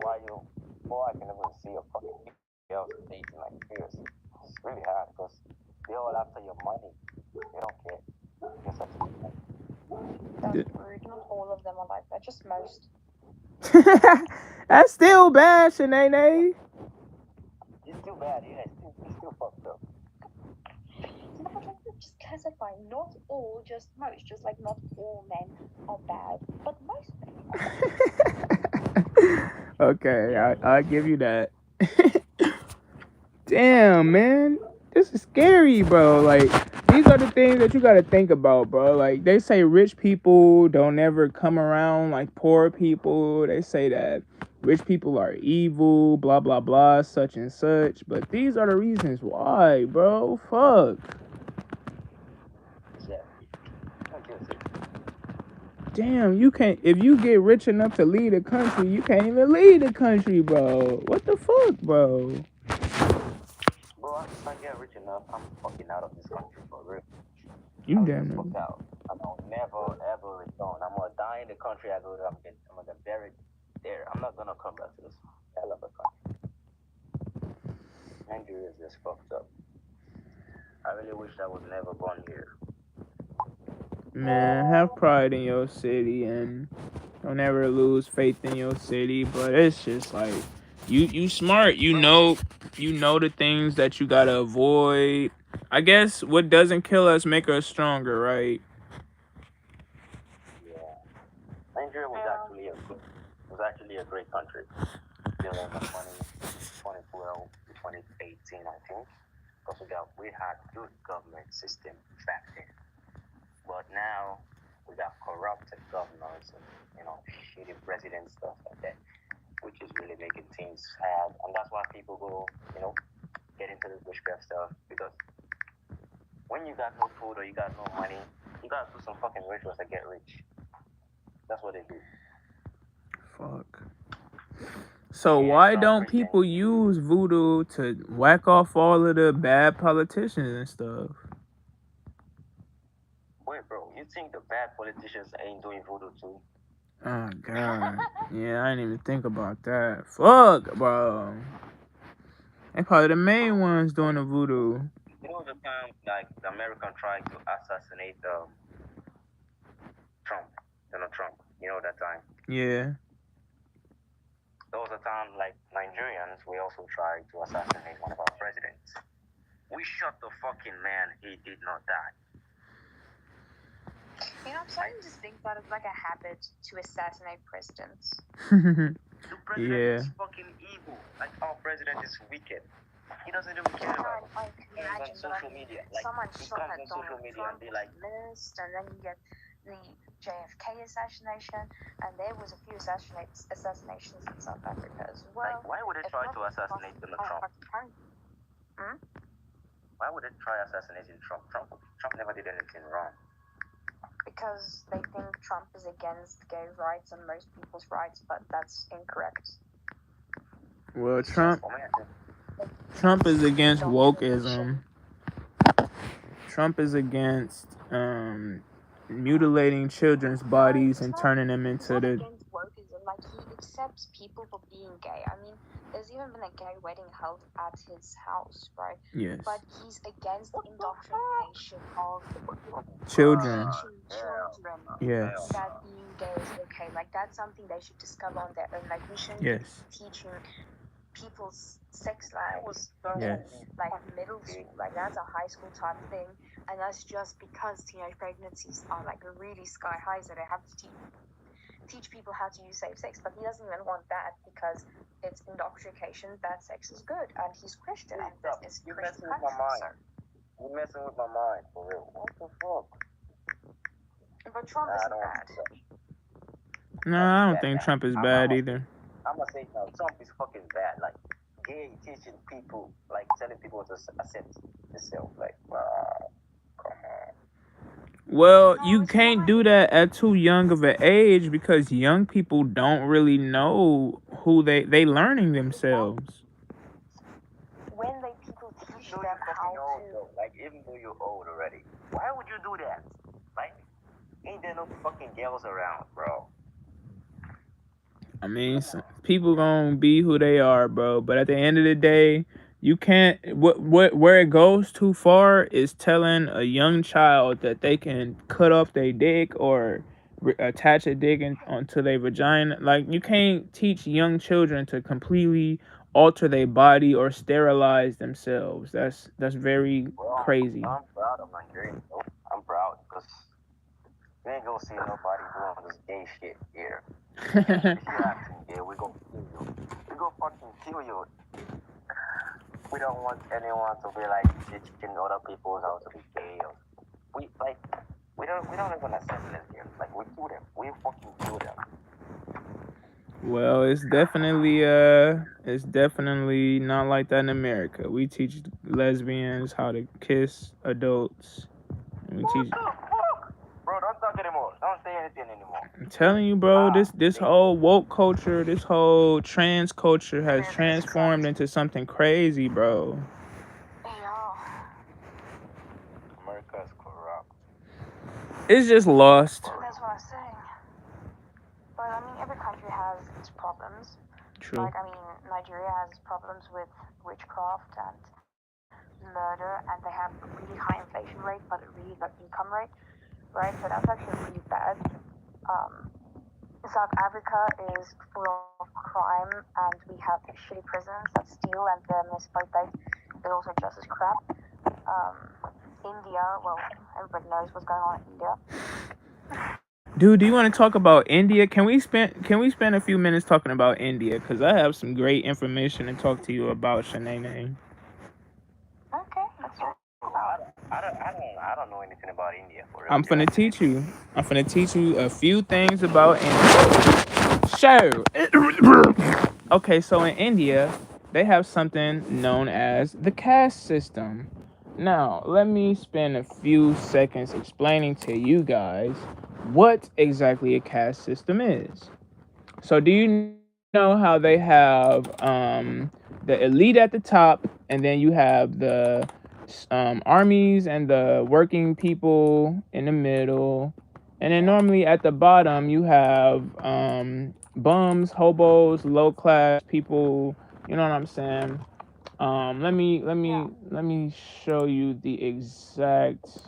Speaker 4: why I can never see a fucking girl dating like this. It's really hard because they're all after your money. They don't care. You're such a
Speaker 3: That's rude. Not all of them are like that. Just most.
Speaker 2: That's still bad, Shanae.
Speaker 4: It's still bad, yeah. It's still fucked up.
Speaker 3: No, but like, just classify. Not all, just most. Just like not all men are bad, but most men are bad.
Speaker 2: Okay, I'll give you that. Damn, man. This is scary, bro. Like, these are the things that you gotta think about, bro. Like, they say rich people don't ever come around like poor people. They say that rich people are evil, blah, blah, blah, such and such. But these are the reasons why, bro. Fuck. Damn, you can't. If you get rich enough to lead a country, you can't even lead a country, bro. What the fuck, bro?
Speaker 4: Bro, if I get rich enough, I'm fucking out of this country for real.
Speaker 2: You
Speaker 4: I'm
Speaker 2: damn
Speaker 4: fucked
Speaker 2: right.
Speaker 4: out. I'm gonna never ever return. I'm gonna die in the country I go to. I'm gonna get buried there. I'm not gonna come back to this hell of a country. Nigeria is just fucked up. I really wish I was never born here.
Speaker 2: Man, have pride in your city and don't ever lose faith in your city. But it's just like you smart. You know the things that you gotta avoid. I guess what doesn't kill us make us stronger, right?
Speaker 4: Yeah. Nigeria was actually a great country. Billions of money, 2012 to 2018, I think. Because we had good government system back then. But now we got corrupted governors and shitty president stuff like that, which is really making things sad. And that's why people go, get into this witchcraft stuff, because when you got no food or you got no money, you gotta do some fucking rituals to get rich. That's what they do.
Speaker 2: Fuck. So why don't people use voodoo to whack off all of the bad politicians and stuff?
Speaker 4: Wait, bro, you think the bad politicians ain't doing voodoo too?
Speaker 2: Oh god. Yeah, I didn't even think about that. Fuck, bro. They probably the main ones doing the voodoo.
Speaker 4: You know the time like the American tried to assassinate Trump, Donald Trump. You know that time?
Speaker 2: Yeah.
Speaker 4: There was a time like Nigerians, we also tried to assassinate one of our presidents. We shot the fucking man. He did not die.
Speaker 3: I'm starting to think that it's like a habit to assassinate presidents.
Speaker 4: The president
Speaker 2: Yeah.
Speaker 4: is fucking evil. Like, our president is wicked. He doesn't even care about it.
Speaker 3: I can imagine
Speaker 4: on social media. Like,
Speaker 3: someone
Speaker 4: he
Speaker 3: shot
Speaker 4: comes
Speaker 3: at
Speaker 4: on social
Speaker 3: Donald
Speaker 4: media
Speaker 3: Trump
Speaker 4: and be like,
Speaker 3: list, and then you get the JFK assassination, and there was a few assassinations in South Africa as well.
Speaker 4: like, why would they try to assassinate Donald Trump? Why would they try assassinating Trump? Trump never did anything wrong.
Speaker 3: Because they think Trump is against gay rights and most people's rights, but that's incorrect.
Speaker 2: Well, Trump is against wokeism. Trump is against mutilating children's bodies and turning them into the.
Speaker 3: Against wokeism. Like, he accepts people for being gay. I mean, there's even been a gay wedding held at his house, right?
Speaker 2: Yes.
Speaker 3: But he's against indoctrination of
Speaker 2: Children.
Speaker 3: Yes. That being gay is okay. Like, that's something they should discover on their own. Like, we shouldn't be teaching people's sex lives in like middle school. Like, that's a high school type thing, and that's just because teenage pregnancies are like really sky high, so they have to teach teach people how to use safe sex, but he doesn't even want that because it's indoctrination that sex is good, and he's Christian, and this is
Speaker 4: You're
Speaker 3: Christian
Speaker 4: messing with my
Speaker 3: country,
Speaker 4: mind. You're messing with my mind, for real. What the fuck?
Speaker 3: But Trump
Speaker 4: Nah, I
Speaker 3: isn't
Speaker 4: don't want
Speaker 3: bad.
Speaker 4: to say.
Speaker 2: No,
Speaker 4: Trump
Speaker 2: I
Speaker 4: is
Speaker 2: don't
Speaker 4: that
Speaker 2: think
Speaker 4: bad.
Speaker 2: Trump is
Speaker 4: I'm
Speaker 2: bad
Speaker 4: gonna
Speaker 2: either.
Speaker 4: say now, Trump is fucking bad. Like, gay teaching people, like telling people to accept themselves. Like, come on.
Speaker 2: Well,
Speaker 3: No,
Speaker 2: you
Speaker 3: it's
Speaker 2: can't
Speaker 3: not.
Speaker 2: do that at too young of an age because young people don't really know who they learning themselves.
Speaker 3: When people teach
Speaker 4: Even though
Speaker 3: them
Speaker 4: you're
Speaker 3: how
Speaker 4: fucking old,
Speaker 3: to.
Speaker 4: though, like, even though you're old already, why would you do that? Like, ain't there no fucking girls around, bro?
Speaker 2: I mean, people gonna be who they are, bro. But at the end of the day, you can't. Where it goes too far is telling a young child that they can cut off their dick or attach a dick onto their vagina. Like you can't teach young children to completely alter their body or sterilize themselves. That's very
Speaker 4: Well,
Speaker 2: crazy.
Speaker 4: I'm proud of Nigeria, though. I'm proud because you ain't gonna see nobody doing this gay shit here. If you acting gay, we gonna kill you. We gonna fucking kill you. We don't want anyone to be like teaching other people how to be gay. We don't even accept lesbians. Like we kill them. We fucking kill them.
Speaker 2: Well, it's definitely not like that in America. We teach lesbians how to kiss adults. And we
Speaker 4: What
Speaker 2: teach.
Speaker 4: the fuck? Bro, don't talk anymore. Don't say anything anymore.
Speaker 2: I'm telling you, bro. This whole woke culture, this whole trans culture has transformed into something crazy, bro.
Speaker 3: Yeah.
Speaker 4: America is corrupt.
Speaker 2: It's just lost.
Speaker 3: That's what I'm saying. But I mean, every country has its problems.
Speaker 2: True.
Speaker 3: Like, I mean, Nigeria has problems with witchcraft and murder, and they have a really high inflation rate, but a really low income rate, right? So that's actually really bad. South Africa is full of crime, and we have shitty prisons that steal, and the municipal state is also just as crap. India, well, everybody knows what's going on in India.
Speaker 2: Dude, do you want to talk about India? Can we spend a few minutes talking about India? Because I have some great information to talk to you about, Shanae.
Speaker 3: Okay, let's talk about it.
Speaker 4: I don't know anything about India. For real.
Speaker 2: I'm finna teach you. I'm finna teach you a few things about India. Sure. Okay, so in India, they have something known as the caste system. Now, let me spend a few seconds explaining to you guys what exactly a caste system is. So, do you know how they have the elite at the top, and then you have the armies and the working people in the middle, and then normally at the bottom you have bums, hobos, low class people. You know what I'm saying? Let me show you the exact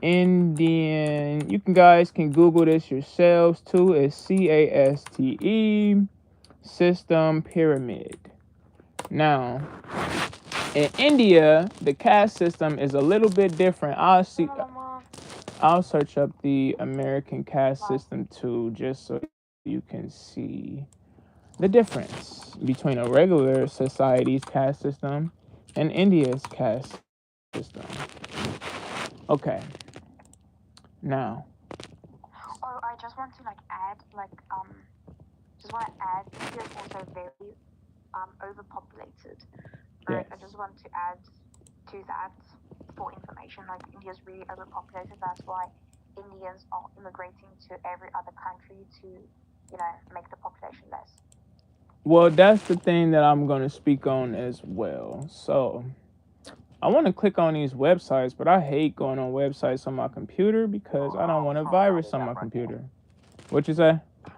Speaker 2: Indian. You guys can Google this yourselves too. It's CASTE system pyramid. Now, in India, the caste system is a little bit different. I'll search up the American caste system too, just so you can see the difference between a regular society's caste system and India's caste system. Okay. Now,
Speaker 3: Oh, I just want to add, India is also very overpopulated, right?
Speaker 2: yes.
Speaker 3: I just want to add to that for information. Like, India's really overpopulated. That's why Indians are immigrating to every other country to, make the population less.
Speaker 2: Well, that's the thing that I'm going to speak on as well. So, I want to click on these websites, but I hate going on websites on my computer because I don't want a virus on my computer. What you say?
Speaker 4: We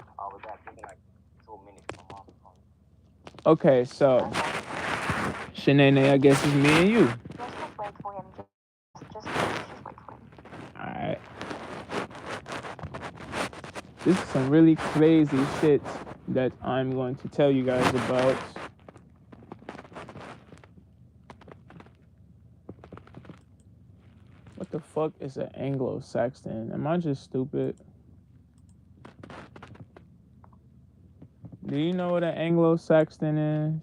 Speaker 4: got like 2 minutes from our phone.
Speaker 2: Okay, so Shanae, I guess it's me and you.
Speaker 3: Let's just wait for him. Just wait for him.
Speaker 2: Alright. This is some really crazy shit that I'm going to tell you guys about. What the fuck is an Anglo-Saxon? Am I just stupid? Do you know what an Anglo-Saxon is?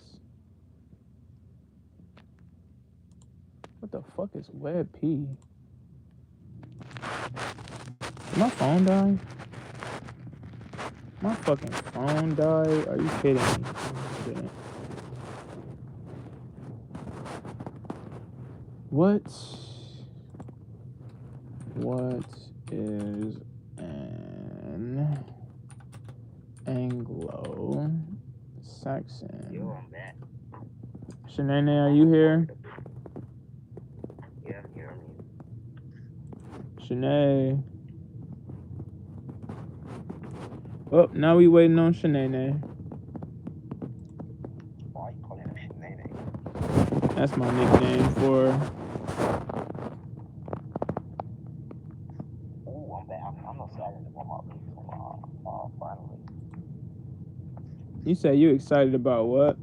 Speaker 2: What the fuck is WebP? Did my phone die? My fucking phone died? Are you kidding me? Shit. What is an Anglo-Saxon?
Speaker 4: Yo, I'm back.
Speaker 2: Shanae, are you here?
Speaker 4: Yeah, I'm here.
Speaker 2: Shanae. Oh, now we waiting on Shanae.
Speaker 4: Why are you calling her Shanae?
Speaker 2: That's my nickname for.
Speaker 4: Ooh, I'm back. I'm not excited about my finally.
Speaker 2: You say you excited about what?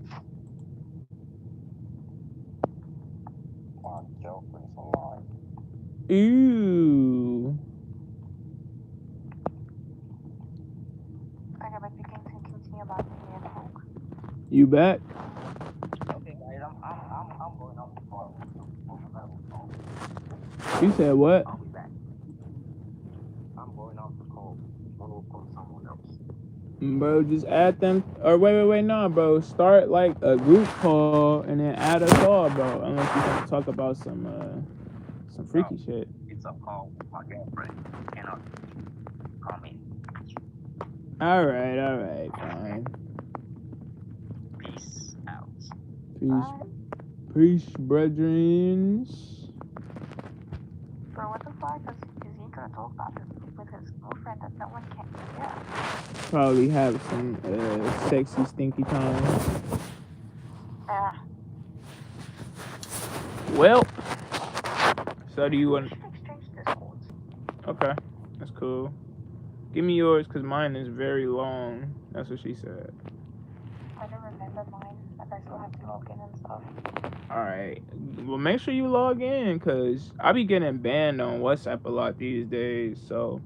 Speaker 4: My girlfriend's alive.
Speaker 2: Ooh.
Speaker 3: Okay, but we can continue about the new talk.
Speaker 2: You back?
Speaker 4: Okay, guys, I'm going off the call.
Speaker 2: You said what?
Speaker 4: I'll be back. I'm going off the call. I'm gonna call someone else.
Speaker 2: Bro, just add them. Or wait, nah, bro. Start like a group call and then add us all, bro. Unless you want to talk about some freaky shit.
Speaker 4: It's a call with my girlfriend. You cannot call me.
Speaker 2: All right, fine.
Speaker 4: Peace out.
Speaker 2: Peace, brethren.
Speaker 3: Bro, what the fuck is he gonna talk about this with his girlfriend that no one can hear?
Speaker 2: Probably have some sexy, stinky time.
Speaker 3: Yeah.
Speaker 2: Well, so do you
Speaker 3: We
Speaker 2: want?
Speaker 3: should exchange Discords.
Speaker 2: Okay, that's cool. Give me yours, cause mine is very long. That's what she said.
Speaker 3: I don't remember mine, but I still have to log in and stuff.
Speaker 2: Alright. Well, make sure you log in, because I be getting banned on WhatsApp a lot these days. So,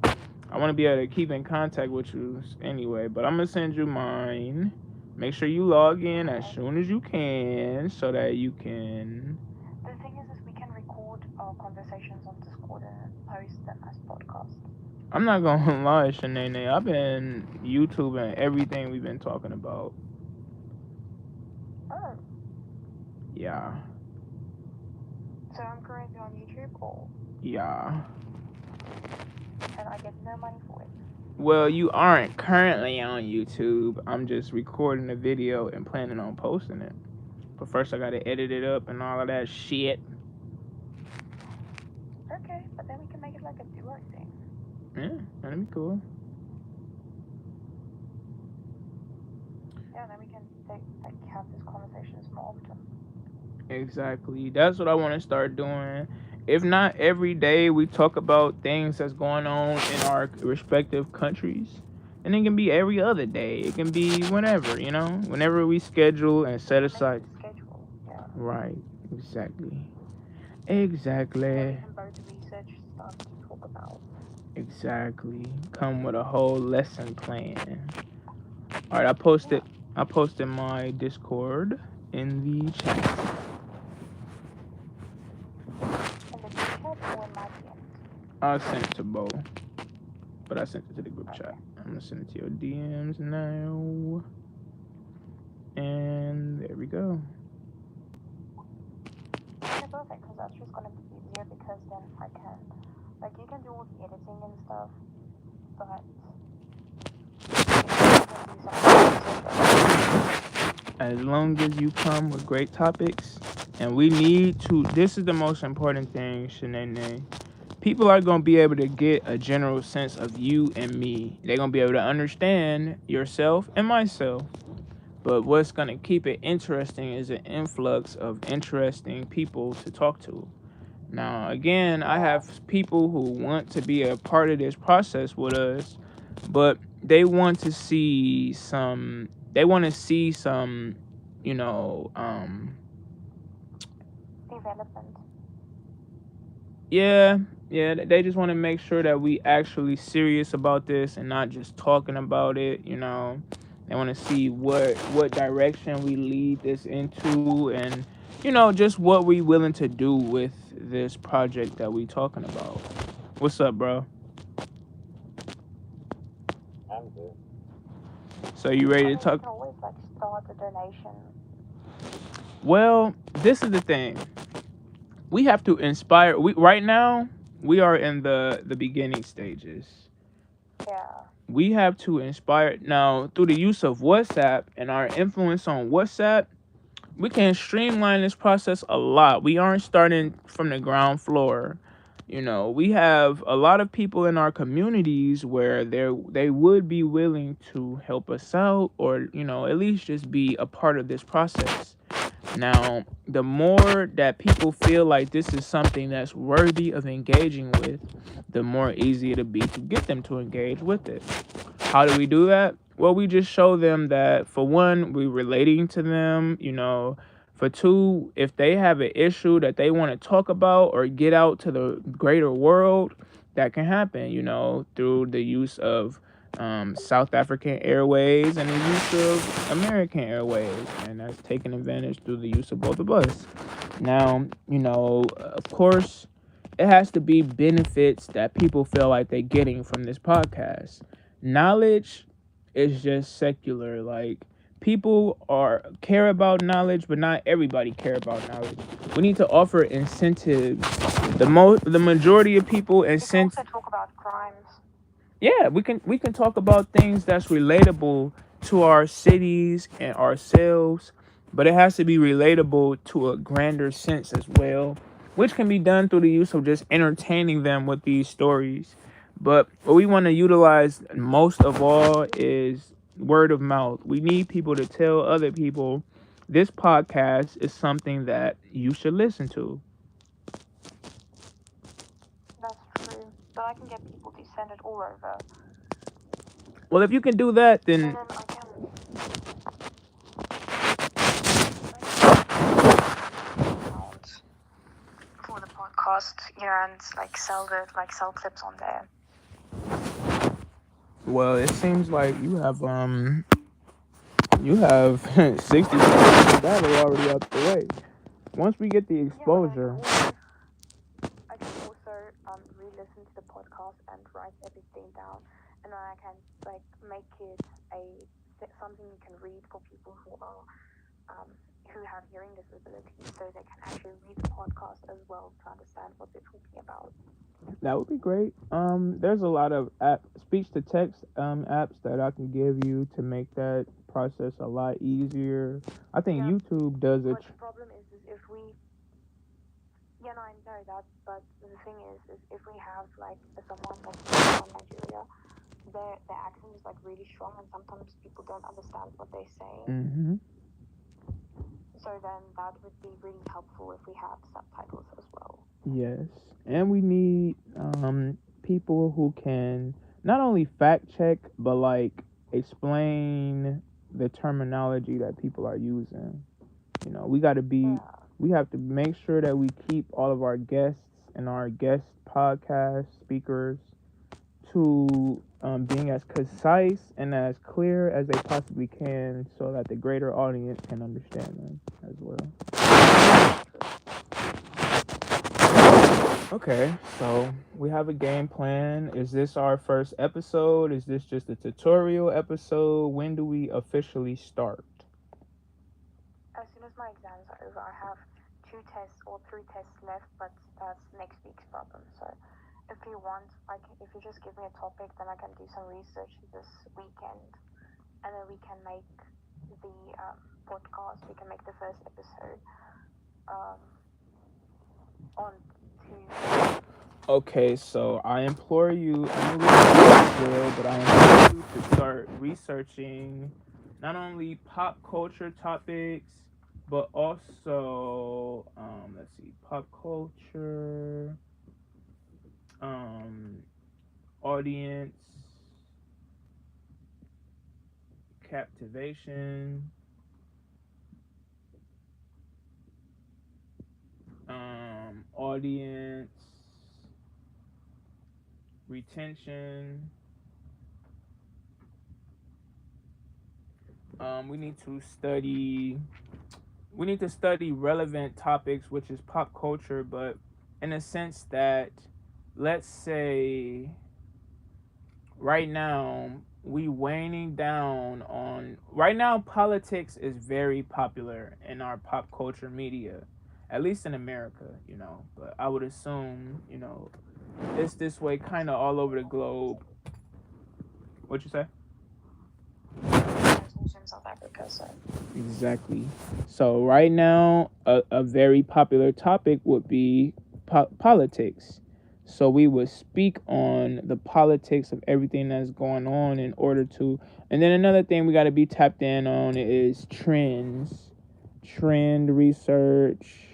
Speaker 2: I want to be able to keep in contact with you anyway. But I'm going to send you mine. Make sure you log in as soon as you can, so that you can...
Speaker 3: The thing is we can record our conversations on Discord and post them as podcasts.
Speaker 2: I'm not going to lie, Shanae. I've been YouTubing everything we've been talking about.
Speaker 3: Oh.
Speaker 2: Yeah.
Speaker 3: So I'm currently on YouTube, or?
Speaker 2: Yeah.
Speaker 3: And I get no money for it.
Speaker 2: Well, you aren't currently on YouTube. I'm just recording a video and planning on posting it. But first I gotta edit it up and all of that shit.
Speaker 3: Okay, but then we can make it like a duo thing.
Speaker 2: Yeah, that'd be cool.
Speaker 3: Yeah, then we can have these conversations more often.
Speaker 2: Exactly. That's what I want to start doing. If not every day, we talk about things that's going on in our respective countries. And it can be every other day. It can be whenever, whenever we schedule and set aside.
Speaker 3: Schedule, yeah.
Speaker 2: Right. Exactly.
Speaker 3: Yeah, we can both research stuff to talk about.
Speaker 2: Exactly. Come with a whole lesson plan. All right, I posted my Discord in the chat.
Speaker 3: In the chat or in my DMs?
Speaker 2: I sent it to Bo, but I sent it to the group chat. I'm gonna send it to your DMs now, and there we go.
Speaker 3: Okay, perfect, because that's just gonna be easier, because then I can, like, you can do all the editing and stuff, but
Speaker 2: as long as you come with great topics, and we need to, this is the most important thing, Shanae. People are going to be able to get a general sense of you and me. They're going to be able to understand yourself and myself. But what's going to keep it interesting is an influx of interesting people to talk to. Now, again, I have people who want to be a part of this process with us, but they want to see some, development. Yeah, they just want to make sure that we actually serious about this and not just talking about it, They They want to see what direction we lead this into, and just what we willing to do with this project that we talking about. What's up, bro?
Speaker 4: I'm good.
Speaker 2: So you ready to
Speaker 3: You
Speaker 2: talk?
Speaker 3: can always like start a donation.
Speaker 2: Well, this is the thing. We have to inspire. We right now we are in the beginning stages.
Speaker 3: Yeah.
Speaker 2: We have to inspire now through the use of WhatsApp and our influence on WhatsApp. We can streamline this process a lot. We aren't starting from the ground floor. We have a lot of people in our communities where they would be willing to help us out, or at least just be a part of this process. Now, the more that people feel like this is something that's worthy of engaging with, the more easy it'll be to get them to engage with it. How do we do that? Well, we just show them that, for one, we're relating to them. For two, if they have an issue that they want to talk about or get out to the greater world, that can happen, through the use of South African Airways and the use of American Airways. And that's taken advantage through the use of both of us. Now, of course, it has to be benefits that people feel like they're getting from this podcast. Knowledge is just secular. Like, people care about knowledge, but not everybody care about knowledge. We need to offer incentives. The majority of people
Speaker 3: We can
Speaker 2: incent.
Speaker 3: also talk about crimes.
Speaker 2: Yeah, we can talk about things that's relatable to our cities and ourselves, but it has to be relatable to a grander sense as well, which can be done through the use of just entertaining them with these stories. But what we want to utilize most of all is word of mouth. We need people to tell other people this podcast is something that you should listen to.
Speaker 3: That's true. But I can get people to send it all over.
Speaker 2: Well, if you can do that,
Speaker 3: And
Speaker 2: then
Speaker 3: then I can for the podcast, and like sell clips on there.
Speaker 2: well, it seems like you have 60% of the battle already out the way. Once we get the exposure,
Speaker 3: I can also re-listen to the podcast and write everything down, and then I can like make it something you can read for people who have hearing disabilities, so they can actually read the podcast as well to understand what they're talking about.
Speaker 2: that would be great. There's a lot of speech to text apps that I can give you to make that process a lot easier. I think
Speaker 3: Yeah.
Speaker 2: YouTube does it.
Speaker 3: But the problem is if we no, I know that, but the thing is if we have like someone that's from Nigeria, their accent is like really strong, and sometimes people don't understand what they're saying.
Speaker 2: Mm-hmm.
Speaker 3: So then that would be really helpful if we have subtitles as well.
Speaker 2: Yes, and we need people who can not only fact check but like explain the terminology that people are using. We got to be.
Speaker 3: Yeah.
Speaker 2: We have to make sure that we keep all of our guests and our guest podcast speakers to being as concise and as clear as they possibly can, so that the greater audience can understand them as well. Okay, so we have a game plan. Is this our first episode? Is this just a tutorial episode? When do we officially start?
Speaker 3: As soon as my exams are over, I have 2 tests or 3 tests left, but that's next week's problem. So if you want, if you just give me a topic, then I can do some research this weekend, and then we can make the podcast. We can make the first episode on Tuesday.
Speaker 2: Okay, so I implore you, I know this will, but I implore you to start researching not only pop culture topics, but also, let's see, pop culture, audience, captivation, audience, retention, we need to study. We need to study relevant topics, which is pop culture, but in a sense that, let's say, right now we waning down on. Right now, politics is very popular in our pop culture media, at least in America, But I would assume, it's this way kind of all over the globe. What you say?
Speaker 3: It's also in South Africa, so.
Speaker 2: Exactly. So right now, a very popular topic would be politics. So we would speak on the politics of everything that's going on in order to. And then another thing we got to be tapped in on is trends, trend research.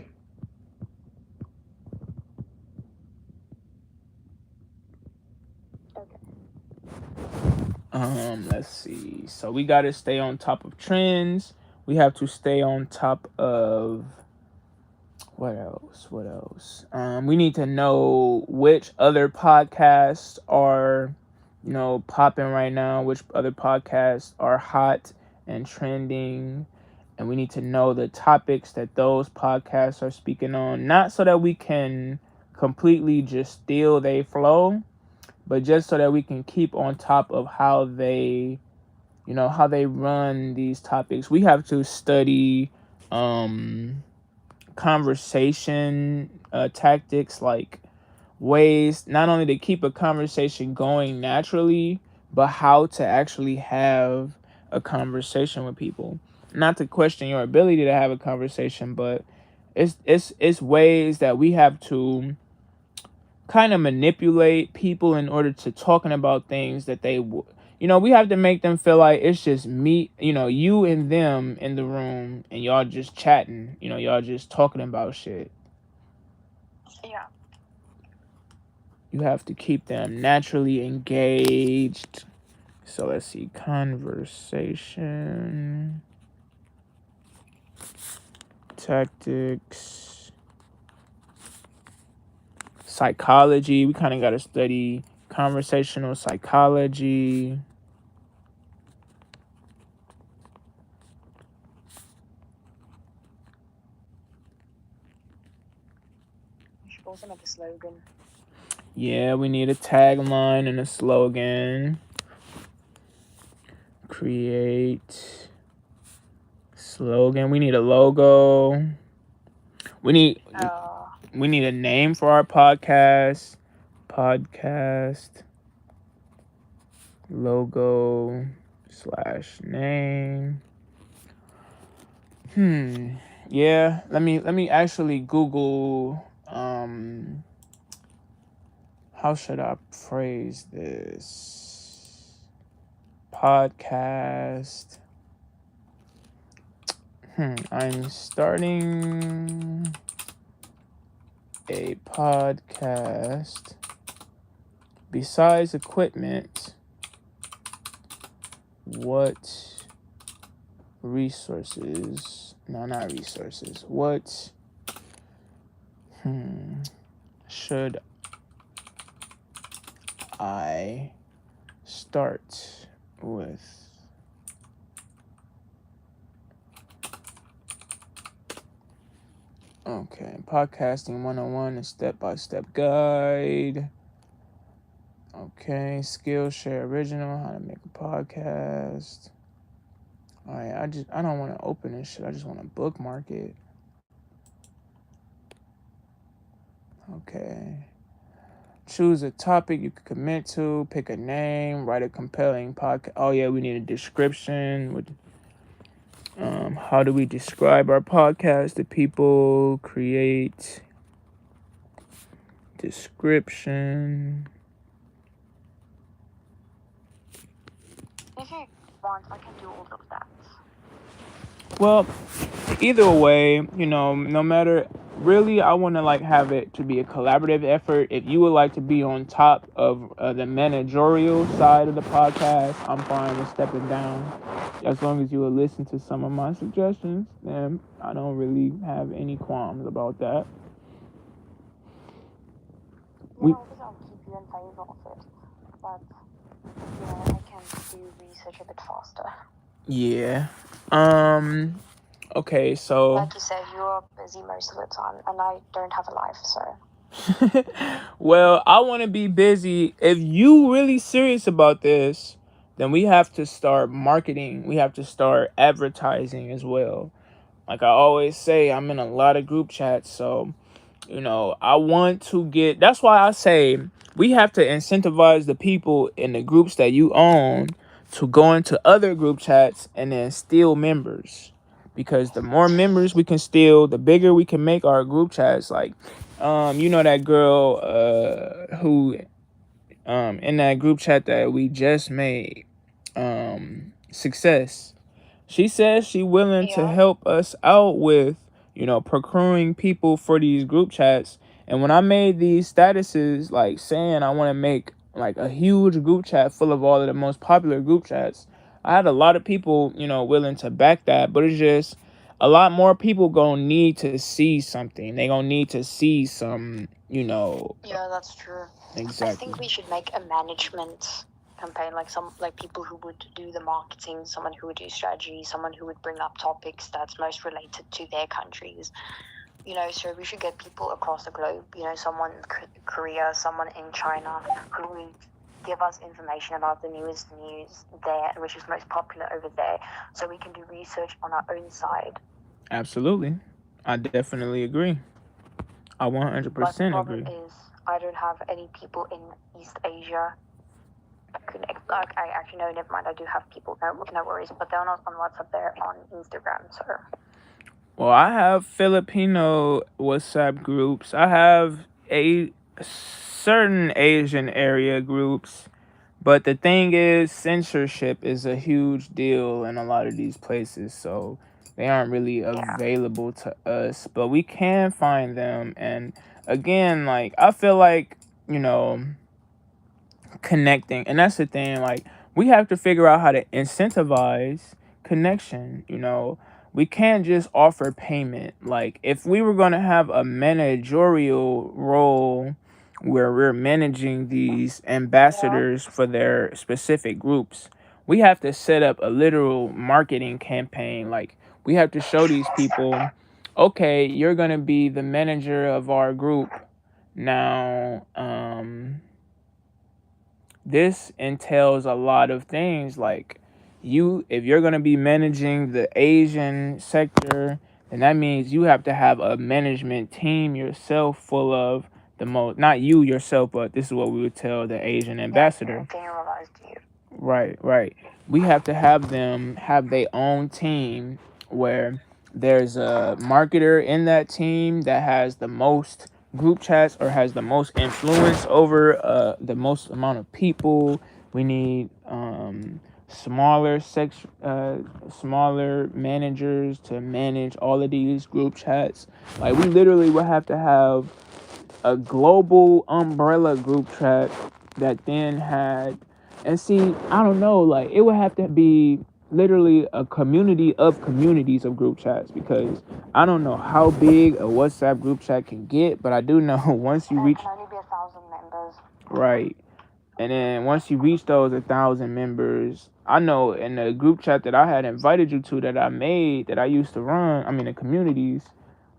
Speaker 2: Let's see. So we got to stay on top of trends. We have to stay on top of what else? We need to know which other podcasts are, popping right now, which other podcasts are hot and trending. And we need to know the topics that those podcasts are speaking on, not so that we can completely just steal their flow, but just so that we can keep on top of how they run these topics. We have to study conversation tactics, like ways not only to keep a conversation going naturally, but how to actually have a conversation with people. Not to question your ability to have a conversation, but it's ways that we have to kind of manipulate people in order to talking about things that we have to make them feel like it's just me, you and them in the room, and y'all just chatting, y'all just talking about shit.
Speaker 3: Yeah.
Speaker 2: You have to keep them naturally engaged. So let's see, conversation tactics, psychology. We kind of got to study conversational psychology.
Speaker 3: You should also make a slogan.
Speaker 2: Yeah, we need a tagline and a slogan. Create slogan. We need a logo. We need a name for our podcast. Podcast logo / name. Yeah, let me actually Google how should I phrase this? Podcast. I'm starting a podcast. Besides equipment, what resources? No, not resources. What should I start with? Okay, podcasting 101, a step-by-step guide. Okay, Skillshare original, how to make a podcast. All right, I don't want to open this shit. I just want to bookmark it. Okay. Choose a topic you can commit to. Pick a name. Write a compelling podcast. Oh yeah, we need a description. How do we describe our podcast to people? Create description.
Speaker 3: If you want, I can do all of that.
Speaker 2: Well, either way, no matter, really, I want to have it to be a collaborative effort. If you would like to be on top of the managerial side of the podcast, I'm fine with stepping down. As long as you will listen to some of my suggestions, then I don't really have any qualms about that.
Speaker 3: Obviously I'll keep you in favor of it, but I can do research a bit faster.
Speaker 2: Yeah. Okay, so
Speaker 3: Like you said, you are busy most of the time, and I don't have a life, so.
Speaker 2: well, I want to be busy. If you really serious about this, then we have to start marketing. We have to start advertising as well. Like I always say, I'm in a lot of group chats, so I want to get. That's why I say we have to incentivize the people in the groups that you own to go into other group chats and then steal members, because the more members we can steal, the bigger we can make our group chats. Like, that girl who in that group chat that we just made, success. She says she willing to
Speaker 3: Yeah.
Speaker 2: help us out with, procuring people for these group chats. And when I made these statuses, like saying I want to make like a huge group chat full of all of the most popular group chats, I had a lot of people, willing to back that. But it's just a lot more people gonna need to see something. They gonna need to see some,
Speaker 3: Yeah, that's true. I
Speaker 2: exactly.
Speaker 3: think we should make a management campaign, like people who would do the marketing, someone who would do strategy, someone who would bring up topics that's most related to their countries. So we should get people across the globe. Someone in Korea, someone in China, who would give us information about the newest news there, which is most popular over there, so we can do research on our own side.
Speaker 2: Absolutely. I definitely agree. I
Speaker 3: But the
Speaker 2: 100%
Speaker 3: problem
Speaker 2: agree.
Speaker 3: is, I don't have any people in East Asia. I actually no, never mind. I do have people. No worries. But they're not on WhatsApp. They're on Instagram. So
Speaker 2: Well, I have Filipino WhatsApp groups. I have a certain Asian area groups. But the thing is, censorship is a huge deal in a lot of these places. So they aren't really
Speaker 3: yeah,
Speaker 2: available to us. But we can find them. And again, like, I feel like, you know, connecting. And that's the thing, like, we have to figure out how to incentivize connection. We can't just offer payment. Like, if we were going to have a managerial role where we're managing these
Speaker 3: yeah,
Speaker 2: ambassadors for their specific groups, we have to set up a literal marketing campaign. Like, we have to show these people, okay, you're going to be the manager of our group now. This entails a lot of things, like, if you're going to be managing the Asian sector, then that means you have to have a management team yourself full of the most, not you yourself, but this is what we would tell the Asian
Speaker 3: yeah.
Speaker 2: ambassador.
Speaker 3: Generalized you.
Speaker 2: Right. We have to have them have their own team where there's a marketer in that team that has the most group chats or has the most influence over the most amount of people. We need smaller managers to manage all of these group chats. Like, we literally would have to have a global umbrella group chat that then had, and see, I don't know, like, it would have to be literally a community of communities of group chats, because I don't know how big a WhatsApp group chat can get, but I do know once you
Speaker 3: And it
Speaker 2: reach,
Speaker 3: can only be 1,000 members.
Speaker 2: right, and then once you reach those 1,000 members, I know in the group chat that I had invited you to, that I made, that I used to run, I mean the communities,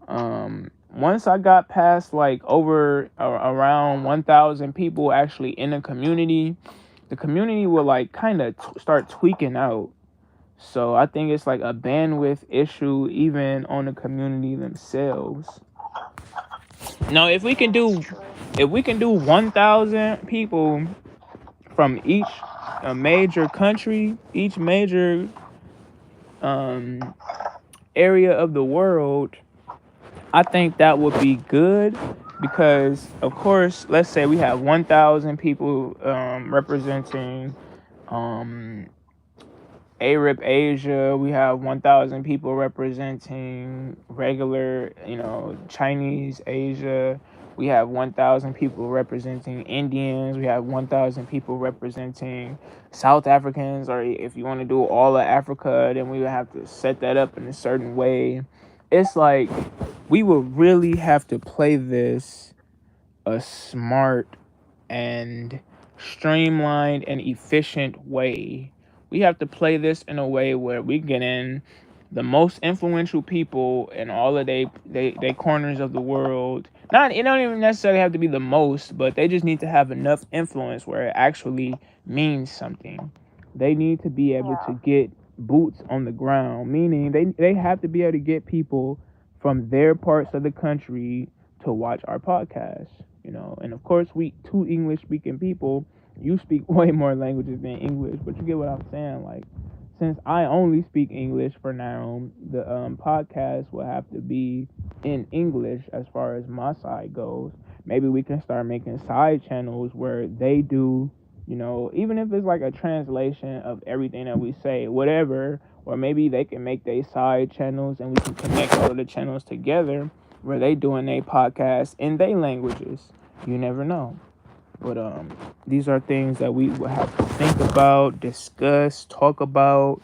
Speaker 2: once I got past like over around 1,000 people actually in the community will like kind of start tweaking out. So I think it's like a bandwidth issue even on the community themselves. Now,
Speaker 3: Yeah, that's true.
Speaker 2: if we can do 1,000 people from each major country, each major um area of the world, I think that would be good, because, of course, let's say we have 1,000 people representing um, Arab Asia. We have 1,000 people representing regular, Chinese Asia. We have 1,000 people representing Indians. We have 1,000 people representing South Africans. Or if you want to do all of Africa, then we would have to set that up in a certain way. It's like we would really have to play this a smart and streamlined and efficient way we have to play this in a way where we get in the most influential people in all of they corners of the world. Not it don't even necessarily have to be the most, but they just need to have enough influence where it actually means something. They need to be able to
Speaker 3: Yeah.
Speaker 2: get boots on the ground, meaning they have to be able to get people from their parts of the country to watch our podcast. And of course we two English speaking people, you speak way more languages than English, but you get what I'm saying. Like, since I only speak English for now, the podcast will have to be in English as far as my side goes. Maybe we can start making side channels where they do, even if it's like a translation of everything that we say, whatever, or maybe they can make their side channels and we can connect all of the channels together where they doing their podcast in their languages. You never know. But these are things that we will have to think about, discuss, talk about.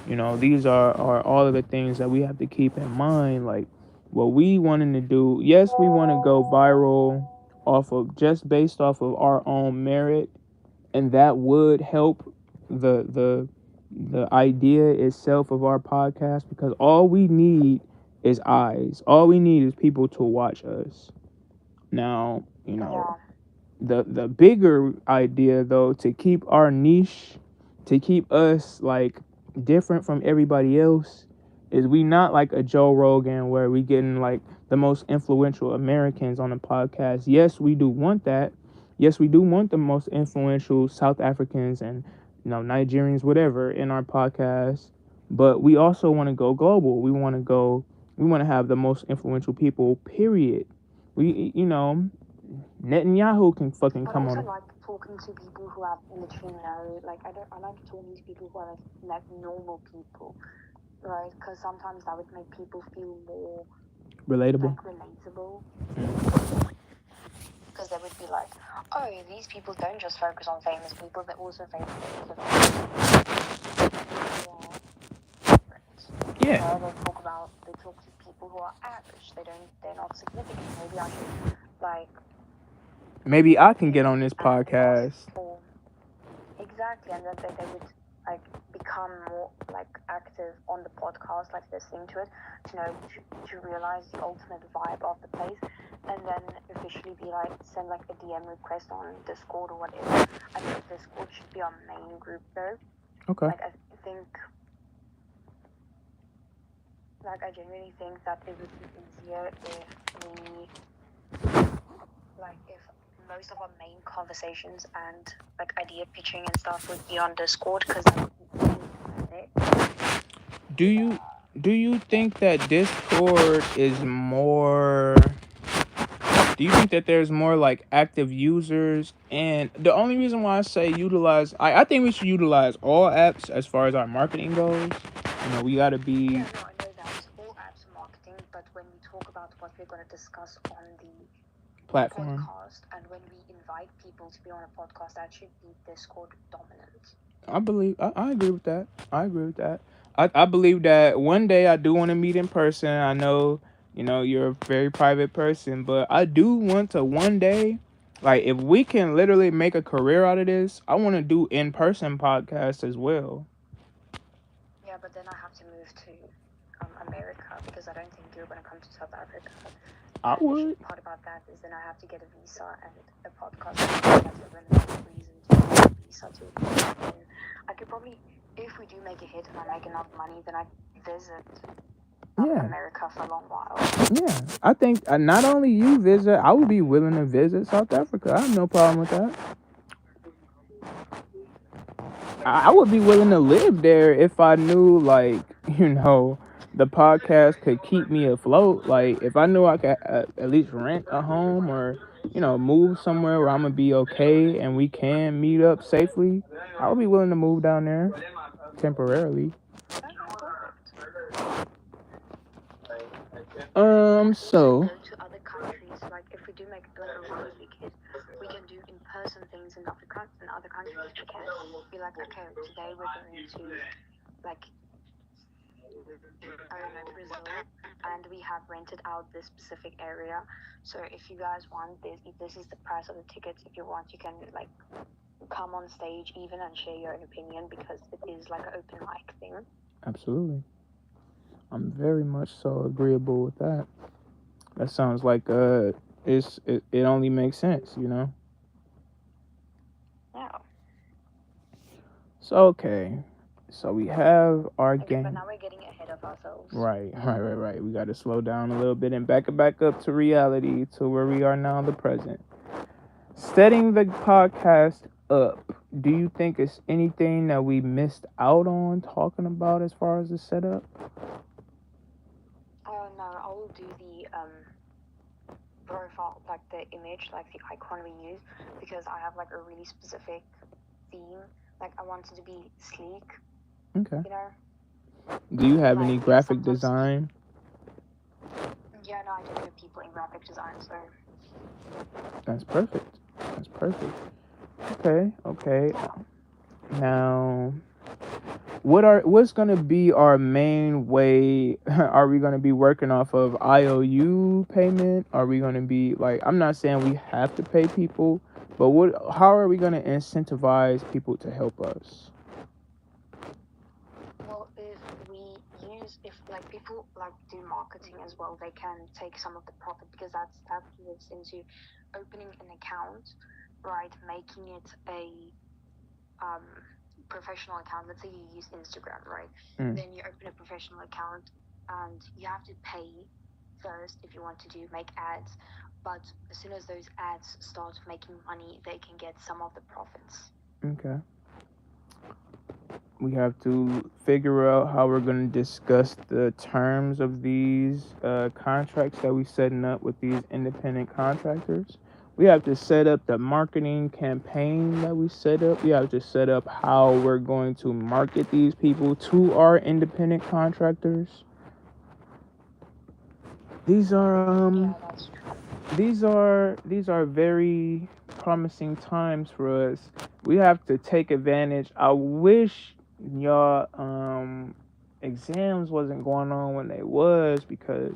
Speaker 2: These are all of the things that we have to keep in mind. Like, what we wanting to do. Yes, we want to go viral off of just based off of our own merit, and that would help the idea itself of our podcast, because all we need is eyes. All we need is people to watch us. Now,
Speaker 3: Yeah.
Speaker 2: the bigger idea though, to keep our niche, to keep us like different from everybody else, is we not like a Joe Rogan where we getting like the most influential Americans on the podcast. Yes, we do want that. Yes, we do want the most influential South Africans and Nigerians, whatever, in our podcast. But we also want to go global. We want to have the most influential people, period. Netanyahu can fucking
Speaker 3: But
Speaker 2: come
Speaker 3: also
Speaker 2: on.
Speaker 3: like talking to people who have literally no, like I like talking to people who are like normal people, right? Because sometimes that would make people feel more
Speaker 2: Relatable.
Speaker 3: like relatable. Because they would be like, oh, these people don't just focus on famous people, they also focus on
Speaker 2: Yeah.
Speaker 3: they talk to people who are average. They're not significant. Maybe I should like
Speaker 2: Maybe I can get on this
Speaker 3: and ask
Speaker 2: podcast.
Speaker 3: for exactly, and then they would like become more like active on the podcast, like listening to it, to realize the ultimate vibe of the place, and then officially be like send like a DM request on Discord or whatever. I think Discord should be our main group though.
Speaker 2: Okay.
Speaker 3: Like I genuinely think that it would be easier if most of our main conversations and like idea pitching and stuff would be on Discord, because that would be
Speaker 2: Do you think that Discord is more? Do you think that there's more like active users? And the only reason why I say utilize, I think we should utilize all apps as far as our marketing goes. We gotta be.
Speaker 3: Yeah, no, I know that all apps are marketing, but when we talk about what we're going to discuss on the
Speaker 2: Platform.
Speaker 3: podcast, and when we invite people to be on a podcast, that should be Discord dominant.
Speaker 2: I agree with that. I believe that one day I do want to meet in person. I know, you're a very private person, but I do want to one day, like, if we can literally make a career out of this, I want to do in-person podcasts as well.
Speaker 3: Yeah, but then I have to move to America, because I don't think you're going to come to South Africa.
Speaker 2: I
Speaker 3: And the
Speaker 2: would.
Speaker 3: shitty part about that is then I have to get a visa, and a podcast. That's a limited reason to get a visa to. I could probably, if we do make a hit and I make enough money, then I visit
Speaker 2: Yeah.
Speaker 3: America for a long while.
Speaker 2: Yeah. I think not only you visit, I would be willing to visit South Africa. I have no problem with that. I would be willing to live there if I knew, like, the podcast could keep me afloat. Like, if I knew I could at least rent a home or, move somewhere where I'm going to be okay and we can meet up safely, I would be willing to move down there temporarily.
Speaker 3: Okay, perfect.
Speaker 2: So.
Speaker 3: Go to other countries. Like if we do make like a really big hit, we can do in-person things in other countries. We can be like, okay, today we're going to like I don't know, Brazil, and we have rented out this specific area. So if you guys want this, if this is the price of the tickets, if you want, you can like come on stage even and share your own opinion, because it is like an open mic thing.
Speaker 2: Absolutely. I'm very much so agreeable with that. That sounds like it only makes sense, you know.
Speaker 3: Yeah.
Speaker 2: So okay, so we have our
Speaker 3: Okay, but
Speaker 2: game.
Speaker 3: now we're getting ahead of ourselves.
Speaker 2: Right. We got to slow down a little bit and back it back up to reality, to where we are now, the present. Setting the podcast up. Do you think it's anything that we missed out on talking about as far as the setup?
Speaker 3: Oh no, I will do the profile, like the image, like the icon we use, because I have like a really specific theme. Like I want it to be sleek,
Speaker 2: Okay.
Speaker 3: you know.
Speaker 2: Do you have
Speaker 3: Like,
Speaker 2: any
Speaker 3: because
Speaker 2: graphic
Speaker 3: sometimes,
Speaker 2: design?
Speaker 3: yeah, no, I don't know people in graphic design, so
Speaker 2: That's perfect. That's perfect. Okay.
Speaker 3: yeah.
Speaker 2: Now, what's gonna be our main way? Are we gonna be working off of IOU payment? Are we gonna be like? I'm not saying we have to pay people, but how are we gonna incentivize people to help us?
Speaker 3: Well, if like people like do marketing as well, they can take some of the profit, because that lives into opening an account, right? Making it a um, professional account. Let's say you use Instagram, right?
Speaker 2: Mm.
Speaker 3: Then you open a professional account, and you have to pay first if you want to make ads. But as soon as those ads start making money, they can get some of the profits.
Speaker 2: Okay. We have to figure out how we're going to discuss the terms of these contracts that we're setting up with these independent contractors. We have to set up the marketing campaign that we set up. We have to set up how we're going to market these people to our independent contractors. These are
Speaker 3: Yeah, that's true.
Speaker 2: these are very promising times for us. We have to take advantage. I wish y'all exams wasn't going on when they was, because